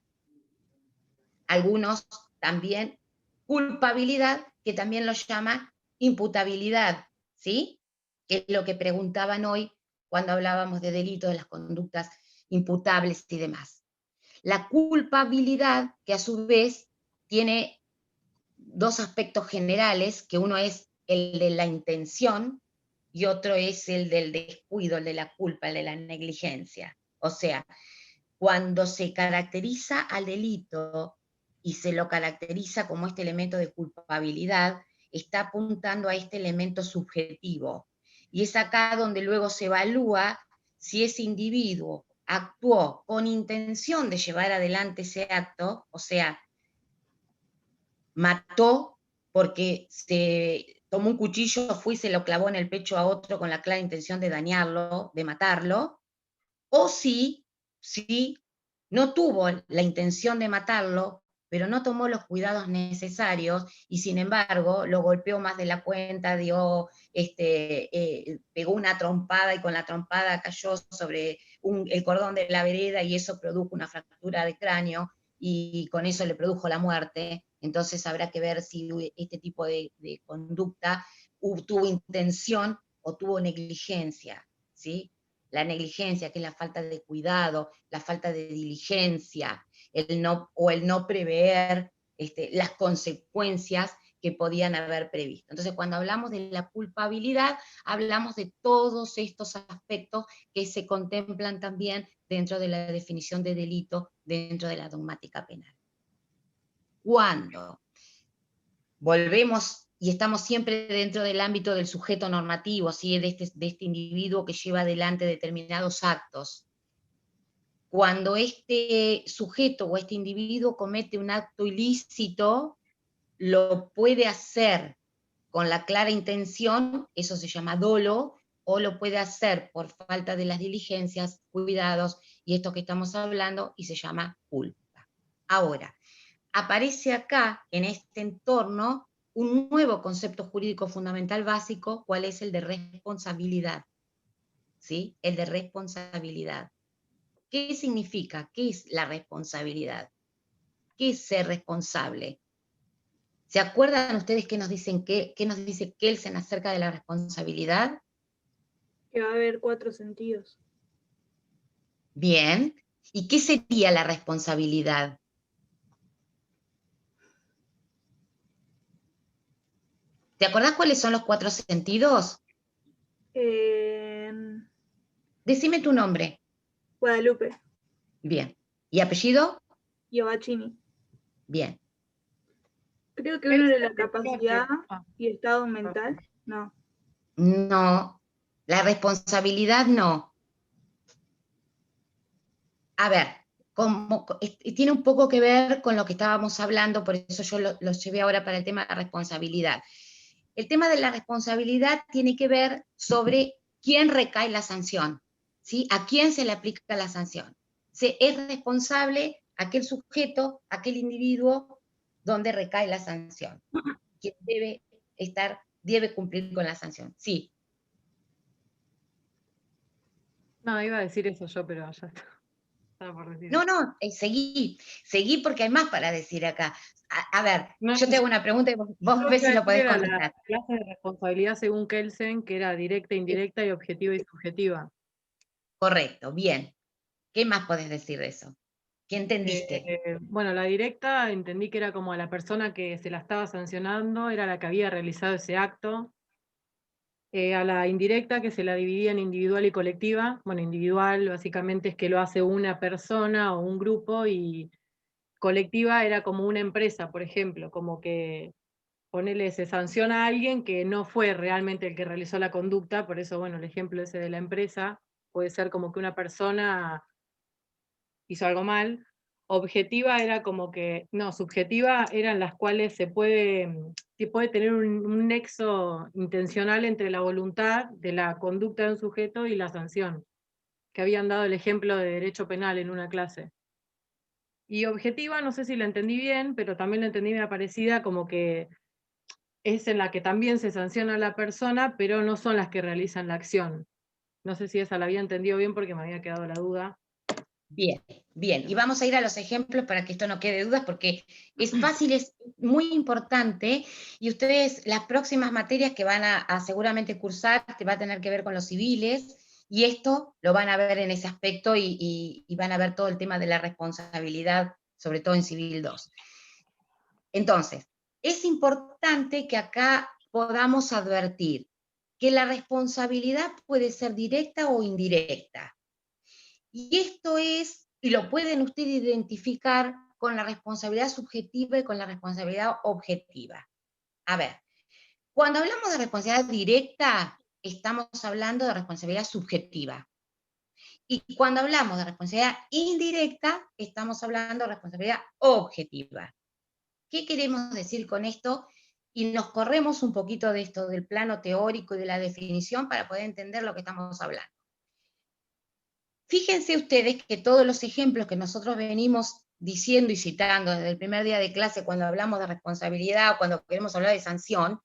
Algunos también culpabilidad, que también lo llama imputabilidad, ¿sí? Que es lo que preguntaban hoy cuando hablábamos de delitos, de las conductas imputables y demás. La culpabilidad, que a su vez tiene 2 aspectos generales, que uno es el de la intención y otro es el del descuido, el de la culpa, el de la negligencia. O sea, cuando se caracteriza al delito y se lo caracteriza como este elemento de culpabilidad, está apuntando a este elemento subjetivo. Y es acá donde luego se evalúa si ese individuo actuó con intención de llevar adelante ese acto, o sea, mató porque se tomó un cuchillo, fue y se lo clavó en el pecho a otro con la clara intención de dañarlo, de matarlo, o si no tuvo la intención de matarlo, pero no tomó los cuidados necesarios y sin embargo lo golpeó más de la cuenta, pegó una trompada y con la trompada cayó sobre el cordón de la vereda y eso produjo una fractura de cráneo y con eso le produjo la muerte. Entonces habrá que ver si este tipo de conducta tuvo intención o tuvo negligencia, ¿sí? La negligencia, que es la falta de cuidado, la falta de diligencia, el no prever las consecuencias que podían haber previsto. Entonces, cuando hablamos de la culpabilidad, hablamos de todos estos aspectos que se contemplan también dentro de la definición de delito, dentro de la dogmática penal. Cuando volvemos y estamos siempre dentro del ámbito del sujeto normativo, ¿sí? de este individuo que lleva adelante determinados actos, cuando este sujeto o este individuo comete un acto ilícito, lo puede hacer con la clara intención, eso se llama dolo, o lo puede hacer por falta de las diligencias, cuidados, y esto que estamos hablando, y se llama culpa. Ahora, aparece acá, en este entorno, un nuevo concepto jurídico fundamental básico, ¿cuál es el de responsabilidad? ¿Sí? El de responsabilidad. ¿Qué significa? ¿Qué es la responsabilidad? ¿Qué es ser responsable? ¿Se acuerdan ustedes qué nos dice Kelsen acerca de la responsabilidad? Que va a haber 4 sentidos. Bien. ¿Y qué sería la responsabilidad? ¿Te acordás cuáles son los 4 sentidos? Decime tu nombre. Guadalupe. Bien. ¿Y apellido? Giovacchini. Bien. Creo que uno era la Creo que- capacidad y estado mental. No. No. La responsabilidad no. A ver, tiene un poco que ver con lo que estábamos hablando, por eso yo lo llevé ahora para el tema de la responsabilidad. El tema de la responsabilidad tiene que ver sobre quién recae la sanción, ¿sí? A quién se le aplica la sanción. Es responsable aquel sujeto, aquel individuo donde recae la sanción, quien debe cumplir con la sanción. Sí. No, iba a decir eso yo, pero ya está. Estaba por decir No, eso. no, seguí porque hay más para decir acá. A ver, No, yo te hago una pregunta y vos Yo ves iba si a lo decir podés era la contestar. clase de responsabilidad según Kelsen, que era directa, indirecta y objetiva y subjetiva. Correcto, bien. ¿Qué más podés decir de eso? ¿Qué entendiste? Bueno, la directa entendí que era como la persona que se la estaba sancionando, era la que había realizado ese acto. A la indirecta, que se la dividía en individual y colectiva. Bueno, individual básicamente es que lo hace una persona o un grupo, y colectiva era como una empresa, por ejemplo, como que ponele, se sanciona a alguien que no fue realmente el que realizó la conducta, por eso, bueno, el ejemplo ese de la empresa puede ser como que una persona hizo algo mal. Objetiva era como que, no, subjetiva eran las cuales se puede tener un nexo intencional entre la voluntad de la conducta de un sujeto y la sanción, que habían dado el ejemplo de derecho penal en una clase. Y objetiva, no sé si la entendí bien, pero también la entendí medio parecida, como que es en la que también se sanciona a la persona, pero no son las que realizan la acción. No sé si esa la había entendido bien porque me había quedado la duda. Bien, bien. Y vamos a ir a los ejemplos para que esto no quede dudas, porque es fácil, es muy importante, y ustedes, las próximas materias que van a seguramente cursar, te va a tener que ver con los civiles, y esto lo van a ver en ese aspecto, y van a ver todo el tema de la responsabilidad, sobre todo en Civil 2. Entonces, es importante que acá podamos advertir que la responsabilidad puede ser directa o indirecta. Y esto y lo pueden ustedes identificar con la responsabilidad subjetiva y con la responsabilidad objetiva. A ver, cuando hablamos de responsabilidad directa, estamos hablando de responsabilidad subjetiva. Y cuando hablamos de responsabilidad indirecta, estamos hablando de responsabilidad objetiva. ¿Qué queremos decir con esto? Y nos corremos un poquito de esto, del plano teórico y de la definición, para poder entender lo que estamos hablando. Fíjense ustedes que todos los ejemplos que nosotros venimos diciendo y citando desde el primer día de clase, cuando hablamos de responsabilidad, cuando queremos hablar de sanción,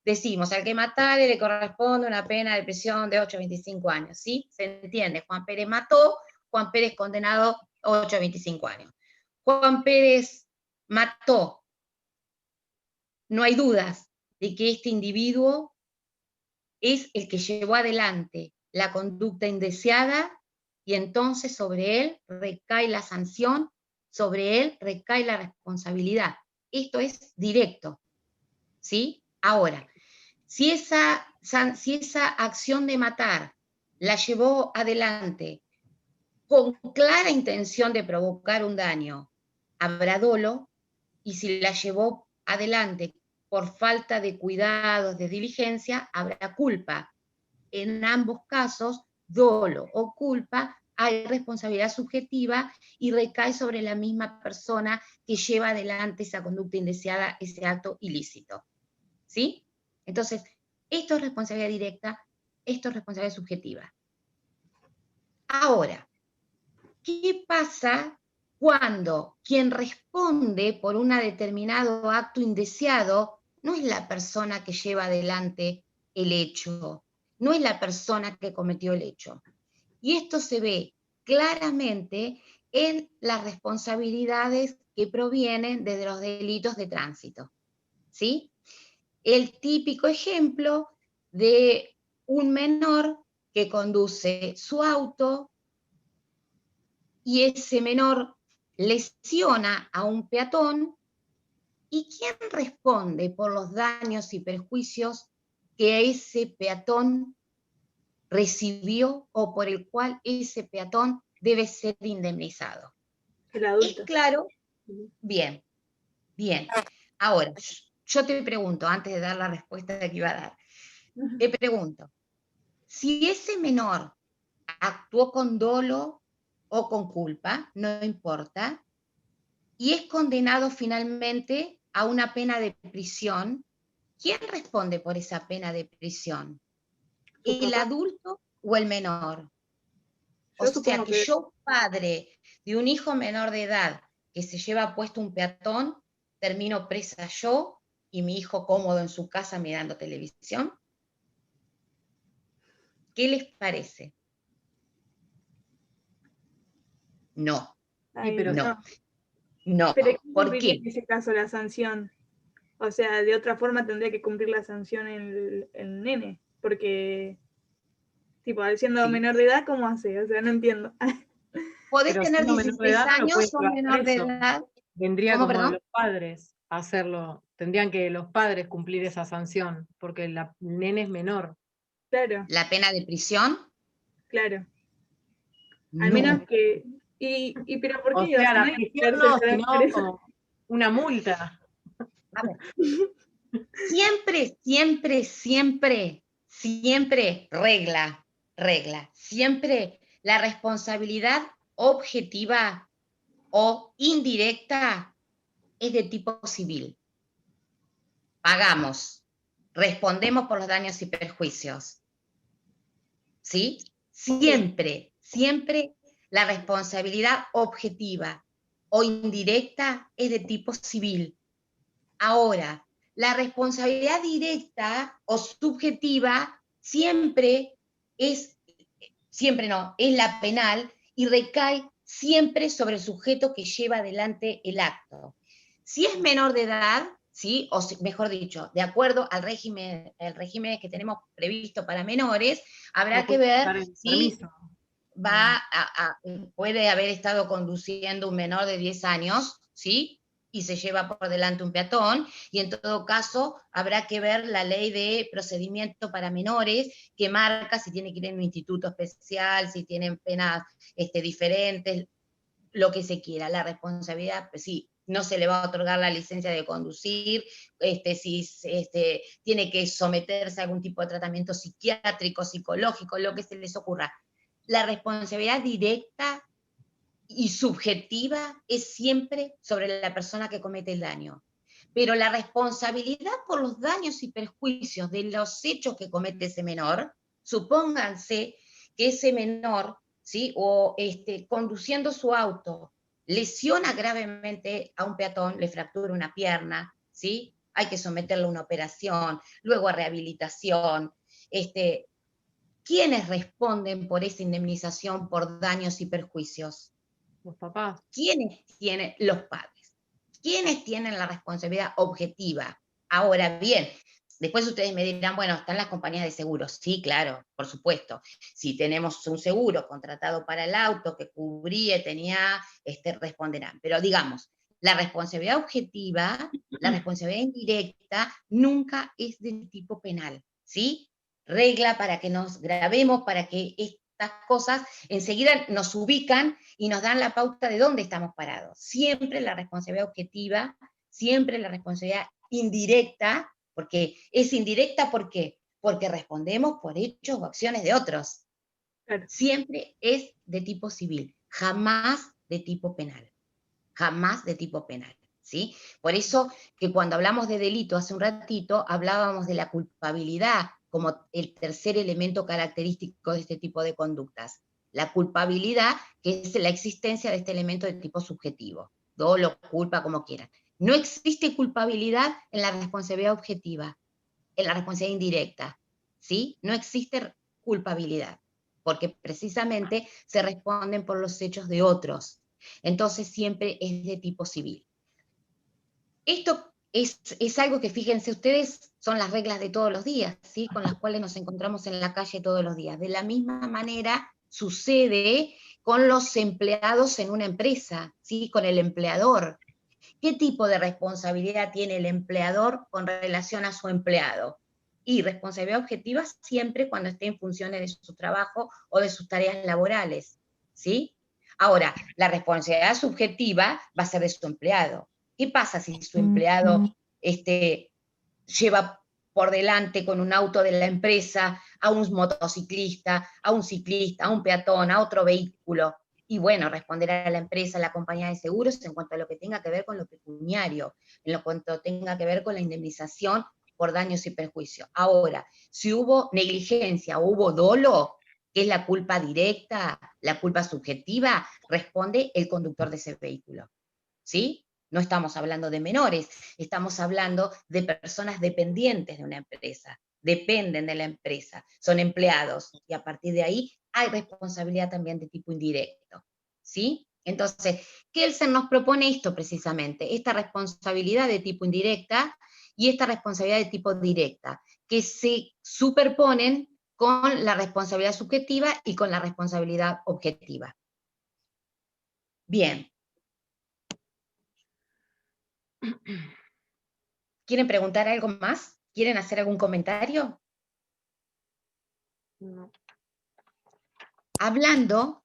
decimos, al que matare le corresponde una pena de prisión de 8 a 25 años, ¿sí? ¿Se entiende? Juan Pérez mató, Juan Pérez condenado 8 a 25 años. Juan Pérez mató. No hay dudas de que este individuo es el que llevó adelante la conducta indeseada, y entonces sobre él recae la sanción, sobre él recae la responsabilidad. Esto es directo, ¿sí? Ahora, si esa acción de matar la llevó adelante con clara intención de provocar un daño, habrá dolo, y si la llevó adelante por falta de cuidados, de diligencia, habrá culpa. En ambos casos, dolo o culpa, hay responsabilidad subjetiva y recae sobre la misma persona que lleva adelante esa conducta indeseada, ese acto ilícito. ¿Sí? Entonces, esto es responsabilidad directa, esto es responsabilidad subjetiva. Ahora, ¿qué pasa cuando quien responde por un determinado acto indeseado no es la persona que lleva adelante el hecho, no es la persona que cometió el hecho? Y esto se ve claramente en las responsabilidades que provienen de los delitos de tránsito, ¿sí? El típico ejemplo de un menor que conduce su auto y ese menor lesiona a un peatón, ¿y quién responde por los daños y perjuicios que ese peatón recibió o por el cual ese peatón debe ser indemnizado? El ¿Es adulto. claro? Bien, bien. Ahora, yo te pregunto, antes de dar la respuesta que iba a dar, te pregunto, si ese menor actuó con dolo o con culpa, no importa, y es condenado finalmente a una pena de prisión, ¿quién responde por esa pena de prisión? ¿El adulto o el menor? O sea que yo, padre de un hijo menor de edad que se lleva puesto un peatón, termino presa yo y mi hijo cómodo en su casa mirando televisión. ¿Qué les parece? No. Sí, pero no. No. Pero ¿quién ¿Por cumpliría qué? en ese caso la sanción? O sea, de otra forma tendría que cumplir la sanción el nene, porque, tipo, al siendo Sí. menor de edad, ¿cómo hace? O sea, no entiendo. Podés Pero tener siendo menor de 16 edad no lo puede años o llevar menor de preso. edad. Vendría ¿Cómo, como de perdón? los padres hacerlo. Tendrían que los padres cumplir esa sanción, porque el nene es menor. Claro, ¿La pena de prisión? claro. Al No. menos que. Pero ¿por O qué? sea, O sea, la no hay prisión cárcel no, para sino eso. una multa. A ver. Siempre, siempre, siempre, siempre regla. Siempre la responsabilidad objetiva o indirecta es de tipo civil. Pagamos, respondemos por los daños y perjuicios. ¿Sí? Siempre, siempre la responsabilidad objetiva o indirecta es de tipo civil. Ahora, la responsabilidad directa o subjetiva siempre es la penal y recae siempre sobre el sujeto que lleva adelante el acto. Si es menor de edad, ¿sí? O mejor dicho, de acuerdo al régimen que tenemos previsto para menores, habrá No que puede ver dar el si permiso. puede haber estado conduciendo un menor de 10 años, ¿sí? Y se lleva por delante un peatón, y en todo caso habrá que ver la ley de procedimiento para menores que marca si tiene que ir en un instituto especial, si tienen penas diferentes, lo que se quiera. La responsabilidad, pues sí, no se le va a otorgar la licencia de conducir, si tiene que someterse a algún tipo de tratamiento psiquiátrico, psicológico, lo que se les ocurra. La responsabilidad directa y subjetiva es siempre sobre la persona que comete el daño. Pero la responsabilidad por los daños y perjuicios de los hechos que comete ese menor, supónganse que ese menor, ¿sí? O conduciendo su auto, lesiona gravemente a un peatón, le fractura una pierna, ¿sí? Hay que someterlo a una operación, luego a rehabilitación. ¿Quiénes responden por esa indemnización por daños y perjuicios? Los papás. ¿Quiénes tienen? Los padres. ¿Quiénes tienen la responsabilidad objetiva? Ahora bien, después ustedes me dirán, bueno, están las compañías de seguros. Sí, claro, por supuesto. Si tenemos un seguro contratado para el auto que cubría, responderán. Pero digamos, La responsabilidad objetiva, la responsabilidad indirecta, nunca es de tipo penal, ¿sí? Regla para que nos grabemos, para que estas cosas enseguida nos ubican y nos dan la pauta de dónde estamos parados. Siempre la responsabilidad objetiva, siempre la responsabilidad indirecta, porque es indirecta, ¿por qué? Porque respondemos por hechos o acciones de otros. Claro. Siempre es de tipo civil, jamás de tipo penal. Jamás de tipo penal, ¿sí? Por eso que cuando hablamos de delito hace un ratito, hablábamos de la culpabilidad como el tercer elemento característico de este tipo de conductas. La culpabilidad, que es la existencia de este elemento de tipo subjetivo. Dolo, culpa, como quieran. No existe culpabilidad en la responsabilidad objetiva, en la responsabilidad indirecta, ¿sí? No existe culpabilidad, porque precisamente se responden por los hechos de otros. Entonces siempre es de tipo civil. Esto es algo que, fíjense ustedes, son las reglas de todos los días, ¿sí? Con las cuales nos encontramos en la calle todos los días. De la misma manera sucede con los empleados en una empresa, ¿sí? Con el empleador. ¿Qué tipo de responsabilidad tiene el empleador con relación a su empleado? Y responsabilidad objetiva siempre cuando esté en funciones de su trabajo o de sus tareas laborales, ¿sí? Ahora, la responsabilidad subjetiva va a ser de su empleado. ¿Qué pasa si su empleado lleva por delante con un auto de la empresa a un motociclista, a un ciclista, a un peatón, a otro vehículo? Y bueno, responderá a la empresa, a la compañía de seguros en cuanto a lo que tenga que ver con lo pecuniario, en lo cuanto tenga que ver con la indemnización por daños y perjuicios. Ahora, si hubo negligencia o hubo dolo, que es la culpa directa, la culpa subjetiva, responde el conductor de ese vehículo, ¿sí? No estamos hablando de menores, estamos hablando de personas dependientes de una empresa, dependen de la empresa, son empleados, y a partir de ahí hay responsabilidad también de tipo indirecto, ¿sí? Entonces, Kelsen nos propone esto precisamente, esta responsabilidad de tipo indirecta y esta responsabilidad de tipo directa, que se superponen con la responsabilidad subjetiva y con la responsabilidad objetiva. Bien. ¿Quieren preguntar algo más? ¿Quieren hacer algún comentario? No. Hablando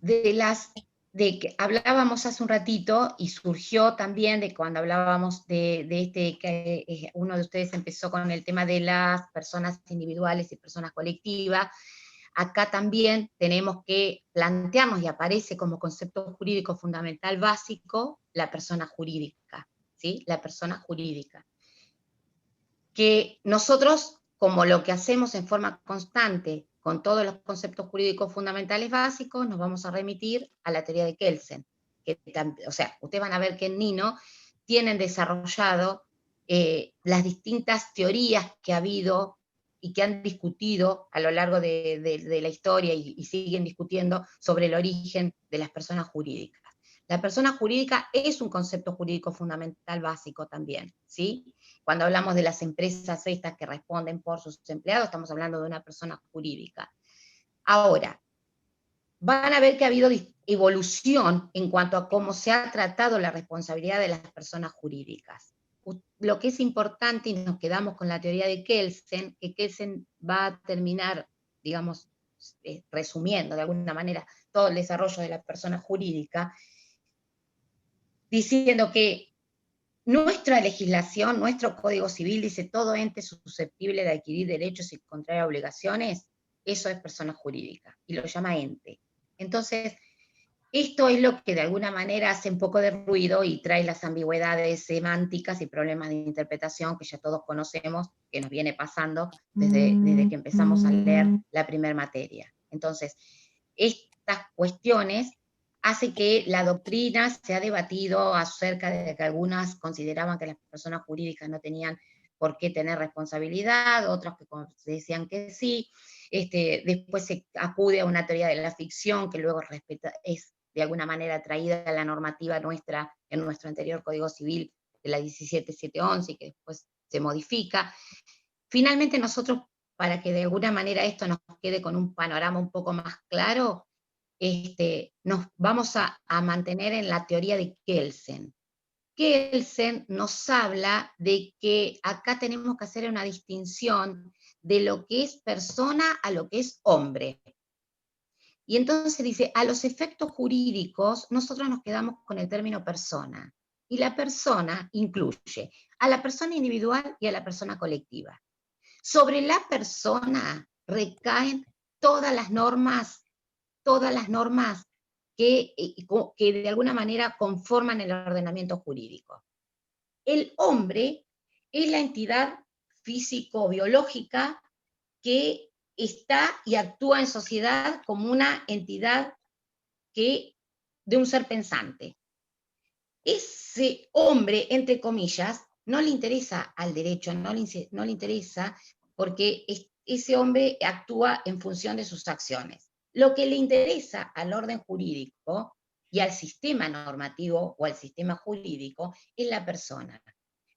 de que hablábamos hace un ratito y surgió también de cuando hablábamos de que uno de ustedes empezó con el tema de las personas individuales y personas colectivas. Acá también tenemos que plantearnos, y aparece como concepto jurídico fundamental básico, la persona jurídica, ¿sí? La persona jurídica. Que nosotros, como lo que hacemos en forma constante con todos los conceptos jurídicos fundamentales básicos, nos vamos a remitir a la teoría de Kelsen. O sea, ustedes van a ver que en Nino tienen desarrollado las distintas teorías que ha habido y que han discutido a lo largo de la historia y siguen discutiendo sobre el origen de las personas jurídicas. La persona jurídica es un concepto jurídico fundamental básico también, ¿sí? Cuando hablamos de las empresas estas que responden por sus empleados, estamos hablando de una persona jurídica. Ahora, van a ver que ha habido evolución en cuanto a cómo se ha tratado la responsabilidad de las personas jurídicas. Lo que es importante, y nos quedamos con la teoría de Kelsen, que Kelsen va a terminar, digamos, resumiendo de alguna manera todo el desarrollo de la persona jurídica, diciendo que nuestra legislación, nuestro Código Civil dice todo ente susceptible de adquirir derechos y contraer obligaciones, eso es persona jurídica, y lo llama ente. Entonces, esto es lo que de alguna manera hace un poco de ruido y trae las ambigüedades semánticas y problemas de interpretación que ya todos conocemos, que nos viene pasando desde que empezamos a leer la primera materia. Entonces, estas cuestiones hace que la doctrina se ha debatido acerca de que algunas consideraban que las personas jurídicas no tenían por qué tener responsabilidad, otros que decían que sí. Después se acude a una teoría de la ficción que luego es de alguna manera traída a la normativa nuestra en nuestro anterior Código Civil de la 17711 y que después se modifica. Finalmente nosotros, para que de alguna manera esto nos quede con un panorama un poco más claro, nos vamos a mantener en la teoría de Kelsen. Kelsen nos habla de que acá tenemos que hacer una distinción de lo que es persona a lo que es hombre. Y entonces dice, a los efectos jurídicos, nosotros nos quedamos con el término persona. Y la persona incluye a la persona individual y a la persona colectiva. Sobre la persona recaen todas las normas que de alguna manera conforman el ordenamiento jurídico. El hombre es la entidad físico-biológica que está y actúa en sociedad como una entidad de un ser pensante. Ese hombre, entre comillas, no le interesa al derecho, no le interesa porque ese hombre actúa en función de sus acciones. Lo que le interesa al orden jurídico y al sistema normativo o al sistema jurídico es la persona.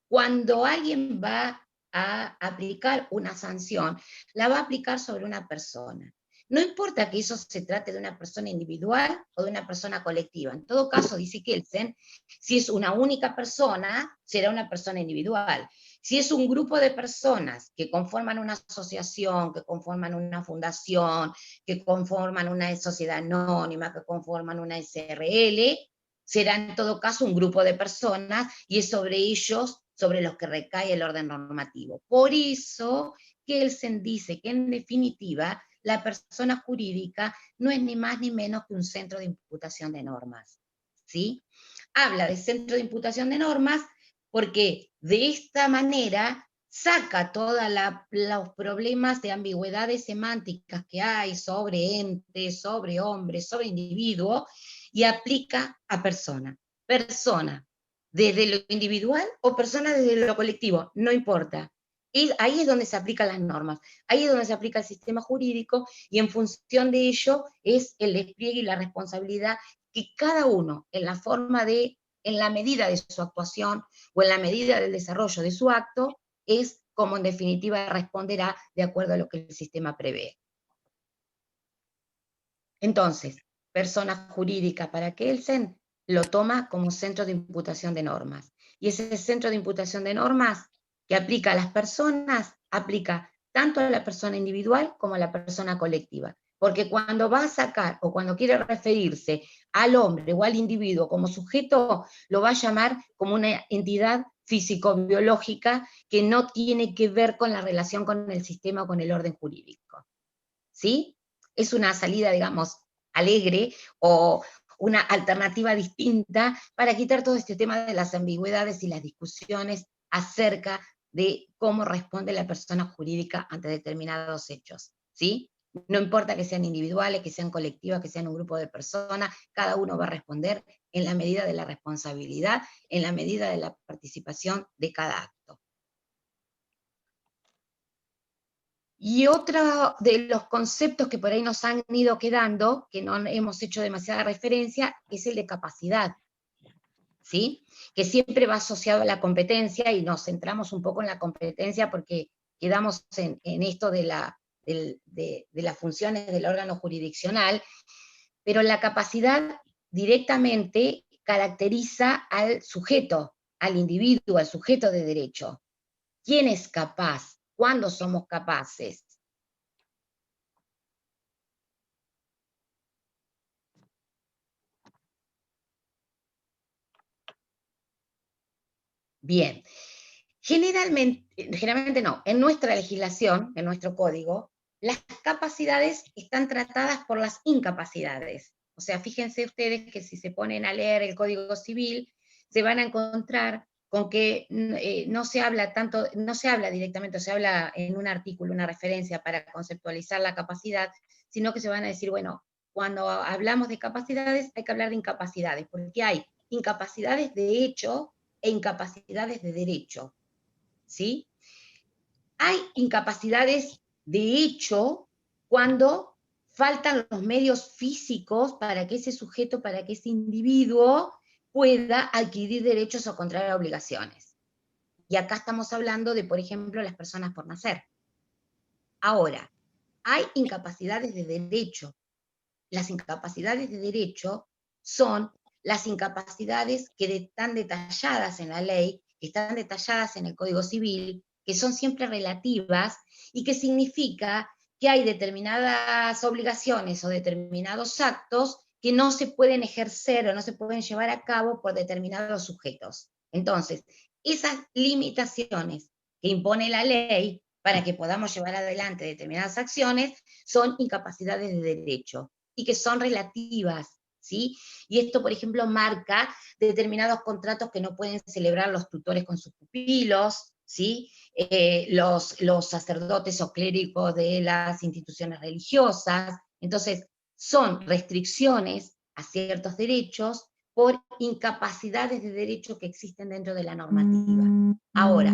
Cuando alguien va a aplicar una sanción, la va a aplicar sobre una persona. No importa que eso se trate de una persona individual o de una persona colectiva. En todo caso, dice Kelsen, si es una única persona, será una persona individual. Si es un grupo de personas que conforman una asociación, que conforman una fundación, que conforman una sociedad anónima, que conforman una SRL, será en todo caso un grupo de personas y es sobre ellos sobre los que recae el orden normativo. Por eso Kelsen dice que en definitiva la persona jurídica no es ni más ni menos que un centro de imputación de normas. ¿Sí? Habla de centro de imputación de normas porque de esta manera saca todos los problemas de ambigüedades semánticas que hay sobre ente, sobre hombre, sobre individuo, y aplica a persona. Persona, desde lo individual o persona desde lo colectivo, no importa. Y ahí es donde se aplican las normas, ahí es donde se aplica el sistema jurídico, y en función de ello es el despliegue y la responsabilidad que cada uno, en la medida de su actuación o en la medida del desarrollo de su acto, es como en definitiva responderá de acuerdo a lo que el sistema prevé. Entonces, persona jurídica para Kelsen lo toma como centro de imputación de normas. Y ese centro de imputación de normas que aplica a las personas, aplica tanto a la persona individual como a la persona colectiva. Porque cuando va a sacar o cuando quiere referirse al hombre o al individuo como sujeto, lo va a llamar como una entidad físico-biológica que no tiene que ver con la relación con el sistema o con el orden jurídico. ¿Sí? Es una salida, digamos, alegre o una alternativa distinta para quitar todo este tema de las ambigüedades y las discusiones acerca de cómo responde la persona jurídica ante determinados hechos, ¿sí? No importa que sean individuales, que sean colectivas, que sean un grupo de personas, cada uno va a responder en la medida de la responsabilidad, en la medida de la participación de cada acto. Y otro de los conceptos que por ahí nos han ido quedando, que no hemos hecho demasiada referencia, es el de capacidad, ¿sí? Que siempre va asociado a la competencia, y nos centramos un poco en la competencia porque quedamos en esto de las funciones del órgano jurisdiccional, pero la capacidad directamente caracteriza al sujeto, al individuo, al sujeto de derecho. ¿Quién es capaz? ¿Cuándo somos capaces? Bien, generalmente no, en nuestra legislación, en nuestro código, las capacidades están tratadas por las incapacidades. O sea, fíjense ustedes que si se ponen a leer el Código Civil, se van a encontrar con que no se habla directamente, se habla en un artículo, una referencia para conceptualizar la capacidad, sino que se van a decir, bueno, cuando hablamos de capacidades hay que hablar de incapacidades, porque hay incapacidades de hecho e incapacidades de derecho, ¿sí? Hay incapacidades de hecho cuando faltan los medios físicos para que ese sujeto, para que ese individuo pueda adquirir derechos o contraer obligaciones. Y acá estamos hablando de, por ejemplo, las personas por nacer. Ahora, hay incapacidades de derecho. las incapacidades de derecho son las incapacidades que están detalladas en la ley, que están detalladas en el Código Civil, que son siempre relativas y que significa que hay determinadas obligaciones o determinados actos que no se pueden ejercer o no se pueden llevar a cabo por determinados sujetos. Entonces, esas limitaciones que impone la ley para que podamos llevar adelante determinadas acciones son incapacidades de derecho y que son relativas, ¿sí? Y esto, por ejemplo, marca determinados contratos que no pueden celebrar los tutores con sus pupilos, ¿sí? Los sacerdotes o clérigos de las instituciones religiosas. Entonces, son restricciones a ciertos derechos por incapacidades de derecho que existen dentro de la normativa. Ahora,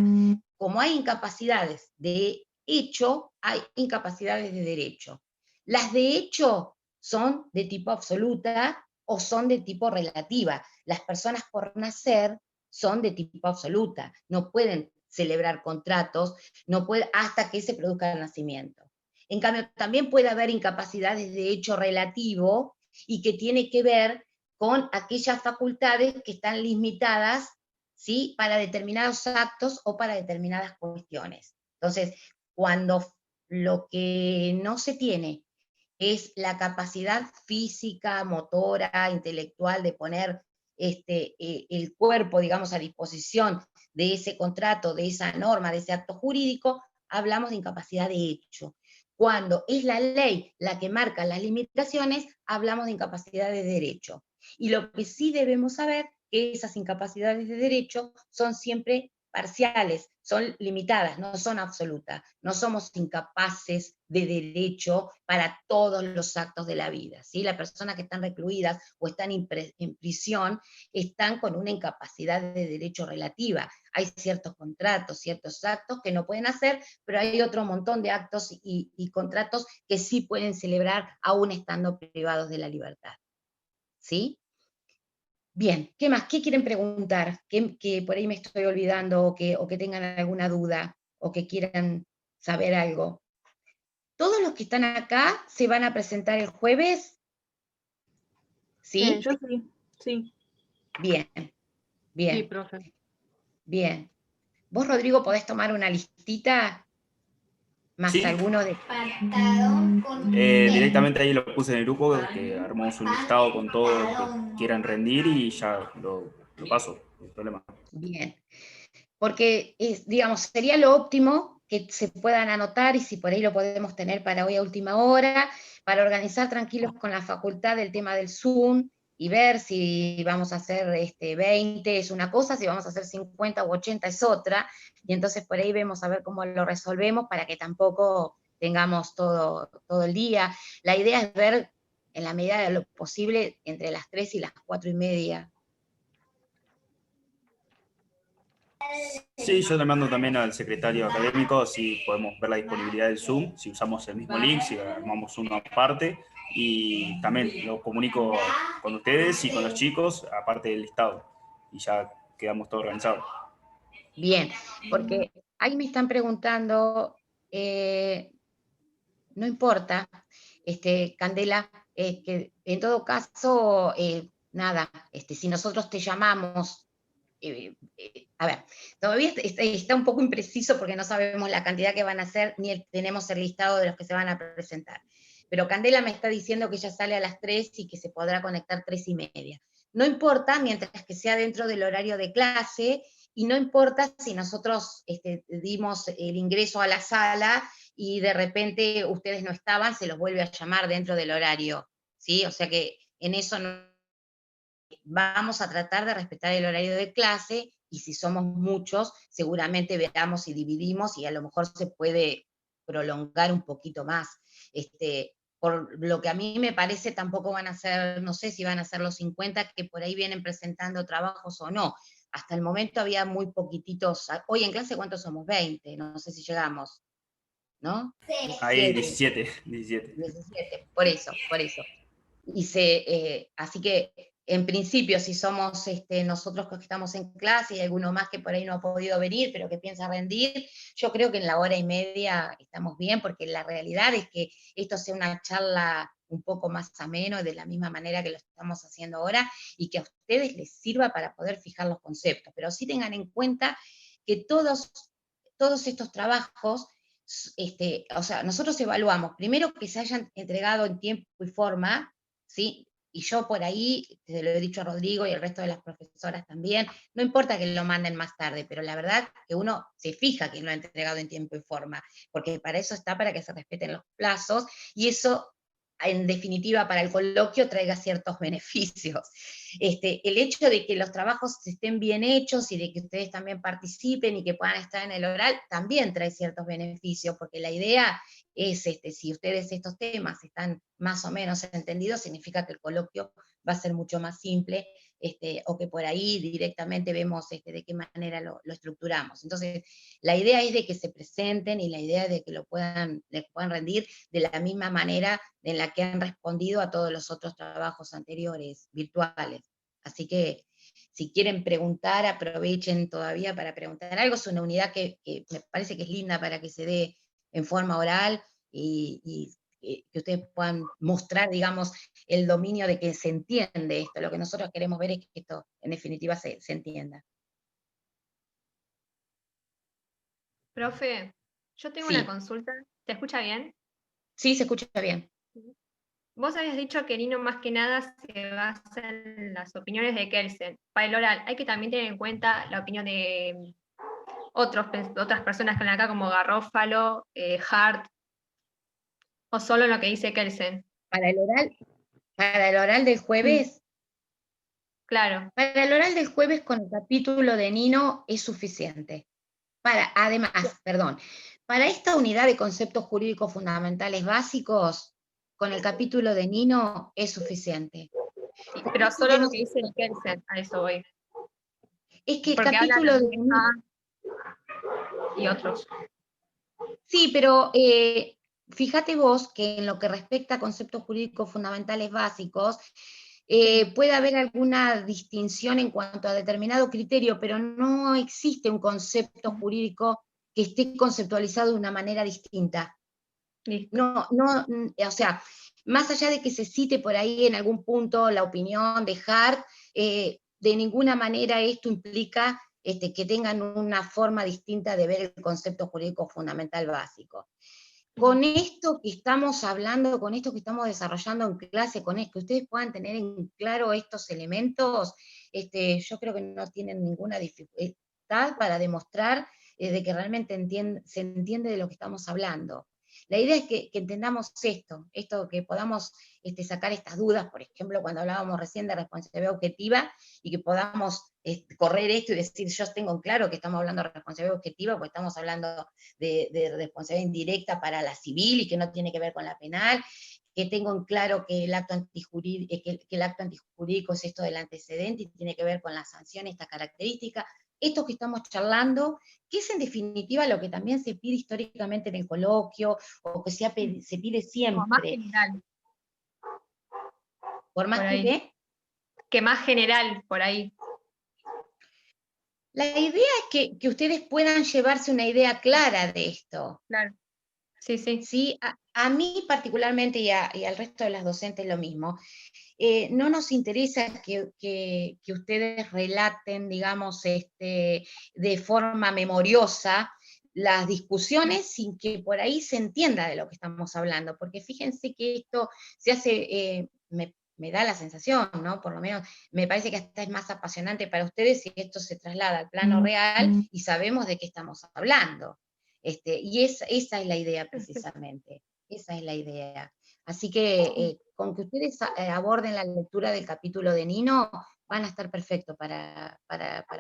como hay incapacidades de hecho, hay incapacidades de derecho. Las de hecho son de tipo absoluta o son de tipo relativa. Las personas por nacer son de tipo absoluta, no pueden celebrar contratos hasta que se produzca el nacimiento. En cambio, también puede haber incapacidades de hecho relativo y que tiene que ver con aquellas facultades que están limitadas, ¿sí?, para determinados actos o para determinadas cuestiones. Entonces, cuando lo que no se tiene es la capacidad física, motora, intelectual de poner el cuerpo, digamos, a disposición de ese contrato, de esa norma, de ese acto jurídico, hablamos de incapacidad de hecho. Cuando es la ley la que marca las limitaciones, hablamos de incapacidad de derecho. Y lo que sí debemos saber es que esas incapacidades de derecho son siempre parciales, son limitadas, no son absolutas. No somos incapaces de derecho para todos los actos de la vida, ¿sí? Las personas que están recluidas o están en prisión están con una incapacidad de derecho relativa. Hay ciertos contratos, ciertos actos que no pueden hacer, pero hay otro montón de actos y contratos que sí pueden celebrar aún estando privados de la libertad, ¿sí? Bien, ¿qué más? ¿Qué quieren preguntar? Que por ahí me estoy olvidando o que tengan alguna duda o que quieran saber algo. Todos los que están acá se van a presentar el jueves, ¿sí? Yo sí, sí. Bien, Sí, bien, profe. bien. Vos, Rodrigo, podés tomar una listita más Sí, alguno de... directamente ahí lo puse en el grupo, que armamos un listado con todo lo que quieran rendir y ya lo paso, no hay problema. Bien, porque digamos, sería lo óptimo que se puedan anotar y si por ahí lo podemos tener para hoy a última hora, para organizar tranquilos con la facultad el tema del Zoom y ver si vamos a hacer 20 es una cosa, si vamos a hacer 50 u 80 es otra, y entonces por ahí vemos a ver cómo lo resolvemos para que tampoco tengamos todo el día. La idea es ver en la medida de lo posible entre las 3 y las 4:30. Sí, yo le mando también al secretario académico si podemos ver la disponibilidad del Zoom, si usamos el mismo link, si armamos uno aparte, y también lo comunico con ustedes y con los chicos, aparte del listado, y ya quedamos todo organizado. Bien, porque ahí me están preguntando, no importa, Candela, que en todo caso, nada, si nosotros te llamamos, a ver, todavía está un poco impreciso porque no sabemos la cantidad que van a ser, ni tenemos el listado de los que se van a presentar. Pero Candela me está diciendo que ella sale a las 3 y que se podrá conectar 3:30. No importa, mientras que sea dentro del horario de clase, y no importa si nosotros dimos el ingreso a la sala y de repente ustedes no estaban, se los vuelve a llamar dentro del horario, ¿sí? O sea que en eso no, vamos a tratar de respetar el horario de clase, y si somos muchos, seguramente veamos y dividimos, y a lo mejor se puede prolongar un poquito más. Por lo que a mí me parece, tampoco van a ser, no sé si van a ser los 50 que por ahí vienen presentando trabajos o no. Hasta el momento había muy poquititos. Hoy en clase, ¿cuántos somos? 20, no sé si llegamos, ¿no? Ahí 17. 17. 17, por eso. Así que en principio, si somos nosotros que estamos en clase y alguno más que por ahí no ha podido venir, pero que piensa rendir, yo creo que en la hora y media estamos bien, porque la realidad es que esto sea una charla un poco más ameno, de la misma manera que lo estamos haciendo ahora, y que a ustedes les sirva para poder fijar los conceptos. Pero sí tengan en cuenta que todos estos trabajos, o sea, nosotros evaluamos, primero que se hayan entregado en tiempo y forma, ¿sí? Y yo por ahí, te lo he dicho a Rodrigo y el resto de las profesoras también, no importa que lo manden más tarde, pero la verdad que uno se fija que lo ha entregado en tiempo y forma, porque para eso está, para que se respeten los plazos, y eso, en definitiva, para el coloquio traiga ciertos beneficios. El hecho de que los trabajos estén bien hechos y de que ustedes también participen y que puedan estar en el oral, también trae ciertos beneficios, porque la idea es, si ustedes estos temas están más o menos entendidos, significa que el coloquio va a ser mucho más simple, o que por ahí directamente vemos de qué manera lo estructuramos. Entonces, la idea es de que se presenten, y la idea es de que les puedan rendir de la misma manera en la que han respondido a todos los otros trabajos anteriores, virtuales. Así que, si quieren preguntar, aprovechen todavía para preguntar algo. Es una unidad que me parece que es linda para que se dé en forma oral, y que ustedes puedan mostrar, digamos, el dominio de que se entiende esto. Lo que nosotros queremos ver es que esto, en definitiva, se entienda. Profe, yo tengo Sí. una consulta. ¿Se escucha bien? Sí, se escucha bien. Vos habías dicho que Nino más que nada se basa en las opiniones de Kelsen. Para el oral, hay que también tener en cuenta la opinión de otras personas que están acá, como Garrófalo, Hart, o solo lo que dice Kelsen. Para el oral del jueves, Claro. para el oral del jueves con el capítulo de Nino es suficiente. Además, para esta unidad de conceptos jurídicos fundamentales básicos, con el capítulo de Nino es suficiente. Pero solo lo que dice Kelsen, a eso voy. Es que el Porque capítulo hablan de Nino... y otros. Sí, pero fíjate vos que en lo que respecta a conceptos jurídicos fundamentales básicos, puede haber alguna distinción en cuanto a determinado criterio, pero no existe un concepto jurídico que esté conceptualizado de una manera distinta. Listo. O sea, más allá de que se cite por ahí en algún punto la opinión de Hart, de ninguna manera esto implica que tengan una forma distinta de ver el concepto jurídico fundamental básico. Con esto que estamos hablando, con esto que estamos desarrollando en clase, con esto, que ustedes puedan tener en claro estos elementos, yo creo que no tienen ninguna dificultad para demostrar de que realmente se entiende de lo que estamos hablando. La idea es que entendamos esto que podamos sacar estas dudas, por ejemplo, cuando hablábamos recién de responsabilidad objetiva, y que podamos correr esto y decir, yo tengo en claro que estamos hablando de responsabilidad objetiva, porque estamos hablando de responsabilidad indirecta para la civil y que no tiene que ver con la penal, que tengo en claro que el acto antijurídico es esto del antecedente y tiene que ver con la sanción, esta característica. Esto que estamos charlando, que es en definitiva lo que también se pide históricamente en el coloquio, o que se pide siempre. Como más general. ¿Por más que qué? Que más general, por ahí. La idea es que ustedes puedan llevarse una idea clara de esto. Claro. Sí, sí. ¿Sí? A mí particularmente, y al resto de las docentes lo mismo, no nos interesa que ustedes relaten, digamos, de forma memoriosa las discusiones sin que por ahí se entienda de lo que estamos hablando, porque fíjense que esto se hace, me da la sensación, ¿no? Por lo menos me parece que hasta es más apasionante para ustedes si esto se traslada al plano real y sabemos de qué estamos hablando. Y esa es la idea precisamente, esa es la idea. Así que con que ustedes aborden la lectura del capítulo de Nino, van a estar perfectos para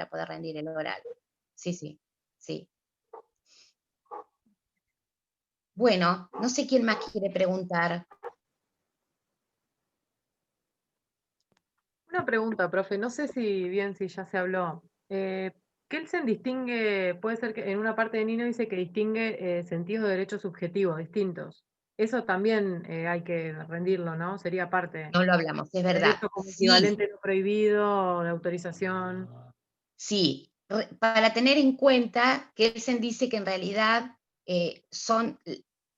poder rendir el oral. Sí. Bueno, no sé quién más quiere preguntar. Una pregunta, profe, no sé si ya se habló. Kelsen distingue, puede ser que en una parte de Nino dice que distingue sentidos de derecho subjetivo distintos. Eso también hay que rendirlo, ¿no? Sería parte. No lo hablamos, es verdad. Derecho como Sí, equivalente no prohibido, de autorización. sí. Para tener en cuenta que Kelsen dice que en realidad el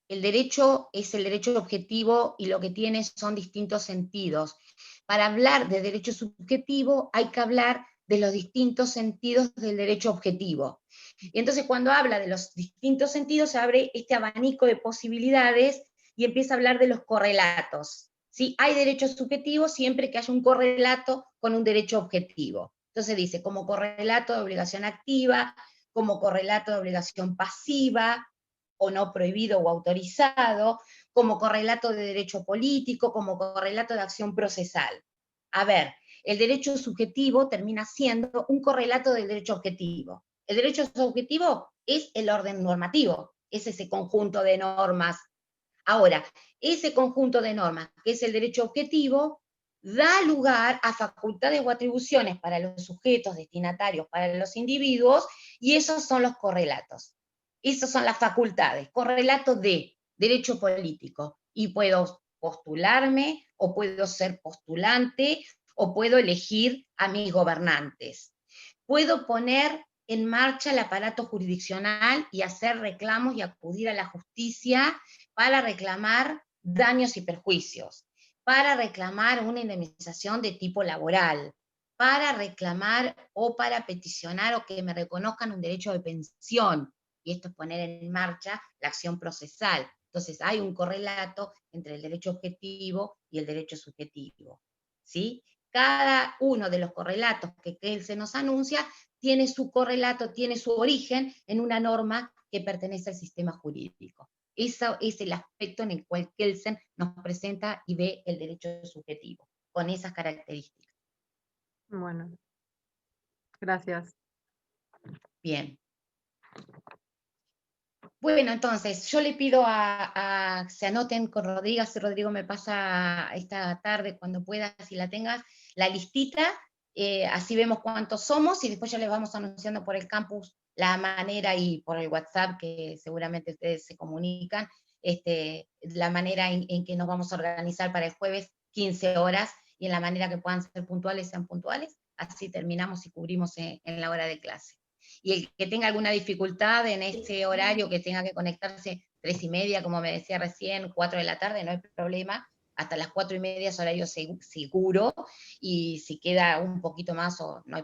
derecho es el derecho objetivo y lo que tiene son distintos sentidos. Para hablar de derecho subjetivo hay que hablar de los distintos sentidos del derecho objetivo. Y entonces cuando habla de los distintos sentidos se abre este abanico de posibilidades y empieza a hablar de los correlatos. ¿Sí? Hay derecho subjetivo siempre que haya un correlato con un derecho objetivo. Entonces dice, como correlato de obligación activa, como correlato de obligación pasiva, o no prohibido o autorizado, como correlato de derecho político, como correlato de acción procesal. A ver, el derecho subjetivo termina siendo un correlato del derecho objetivo. El derecho subjetivo es el orden normativo, es ese conjunto de normas. Ahora, ese conjunto de normas, que es el derecho objetivo, da lugar a facultades o atribuciones para los sujetos destinatarios, para los individuos, y esos son los correlatos. Esas son las facultades, correlato de derecho político, y puedo postularme, o puedo ser postulante, o puedo elegir a mis gobernantes. Puedo poner en marcha el aparato jurisdiccional y hacer reclamos y acudir a la justicia para reclamar daños y perjuicios, para reclamar una indemnización de tipo laboral, para reclamar o para peticionar o que me reconozcan un derecho de pensión, y esto es poner en marcha la acción procesal. Entonces hay un correlato entre el derecho objetivo y el derecho subjetivo, ¿sí? Cada uno de los correlatos que Kelsen nos anuncia tiene su correlato, tiene su origen en una norma que pertenece al sistema jurídico. Eso es el aspecto en el cual Kelsen nos presenta y ve el derecho subjetivo, con esas características. Bueno, gracias. Bien. Bueno, entonces, yo le pido a se anoten con Rodrigo, si Rodrigo me pasa esta tarde, cuando pueda, si la tengas, la listita, así vemos cuántos somos, y después ya les vamos anunciando por el campus la manera, y por el WhatsApp, que seguramente ustedes se comunican, la manera en que nos vamos a organizar para el jueves, 15 horas, y en la manera que puedan ser puntuales, sean puntuales, así terminamos y cubrimos en la hora de clase. Y el que tenga alguna dificultad en este horario, que tenga que conectarse 3:30, como me decía recién, 4 de la tarde, no hay problema, hasta las 4:30 es horario seguro, y si queda un poquito más,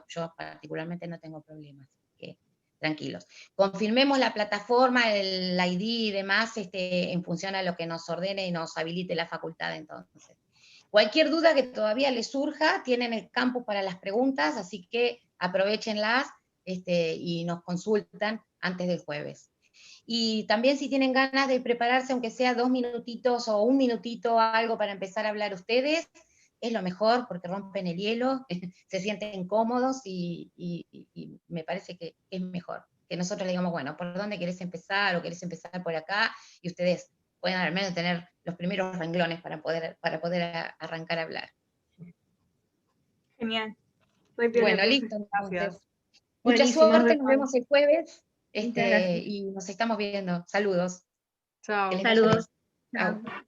yo particularmente no tengo problemas, así que tranquilos. Confirmemos la plataforma, el ID y demás, en función a lo que nos ordene y nos habilite la facultad entonces. Cualquier duda que todavía les surja, tienen el campus para las preguntas, así que aprovechenlas, y nos consultan antes del jueves. Y también si tienen ganas de prepararse, aunque sea 2 minutitos o 1 minutito, algo para empezar a hablar ustedes, es lo mejor, porque rompen el hielo, se sienten cómodos, y me parece que es mejor que nosotros le digamos, bueno, ¿por dónde querés empezar? O querés empezar por acá, y ustedes pueden al menos tener los primeros renglones para poder arrancar a hablar. Genial. Bueno, listo, entonces. Gracias. Mucha Buenísimo, suerte, nos vemos el jueves, Muchas gracias. y nos estamos viendo. Saludos. Chao. Que les vaya bien. Saludos. Chau. Chao.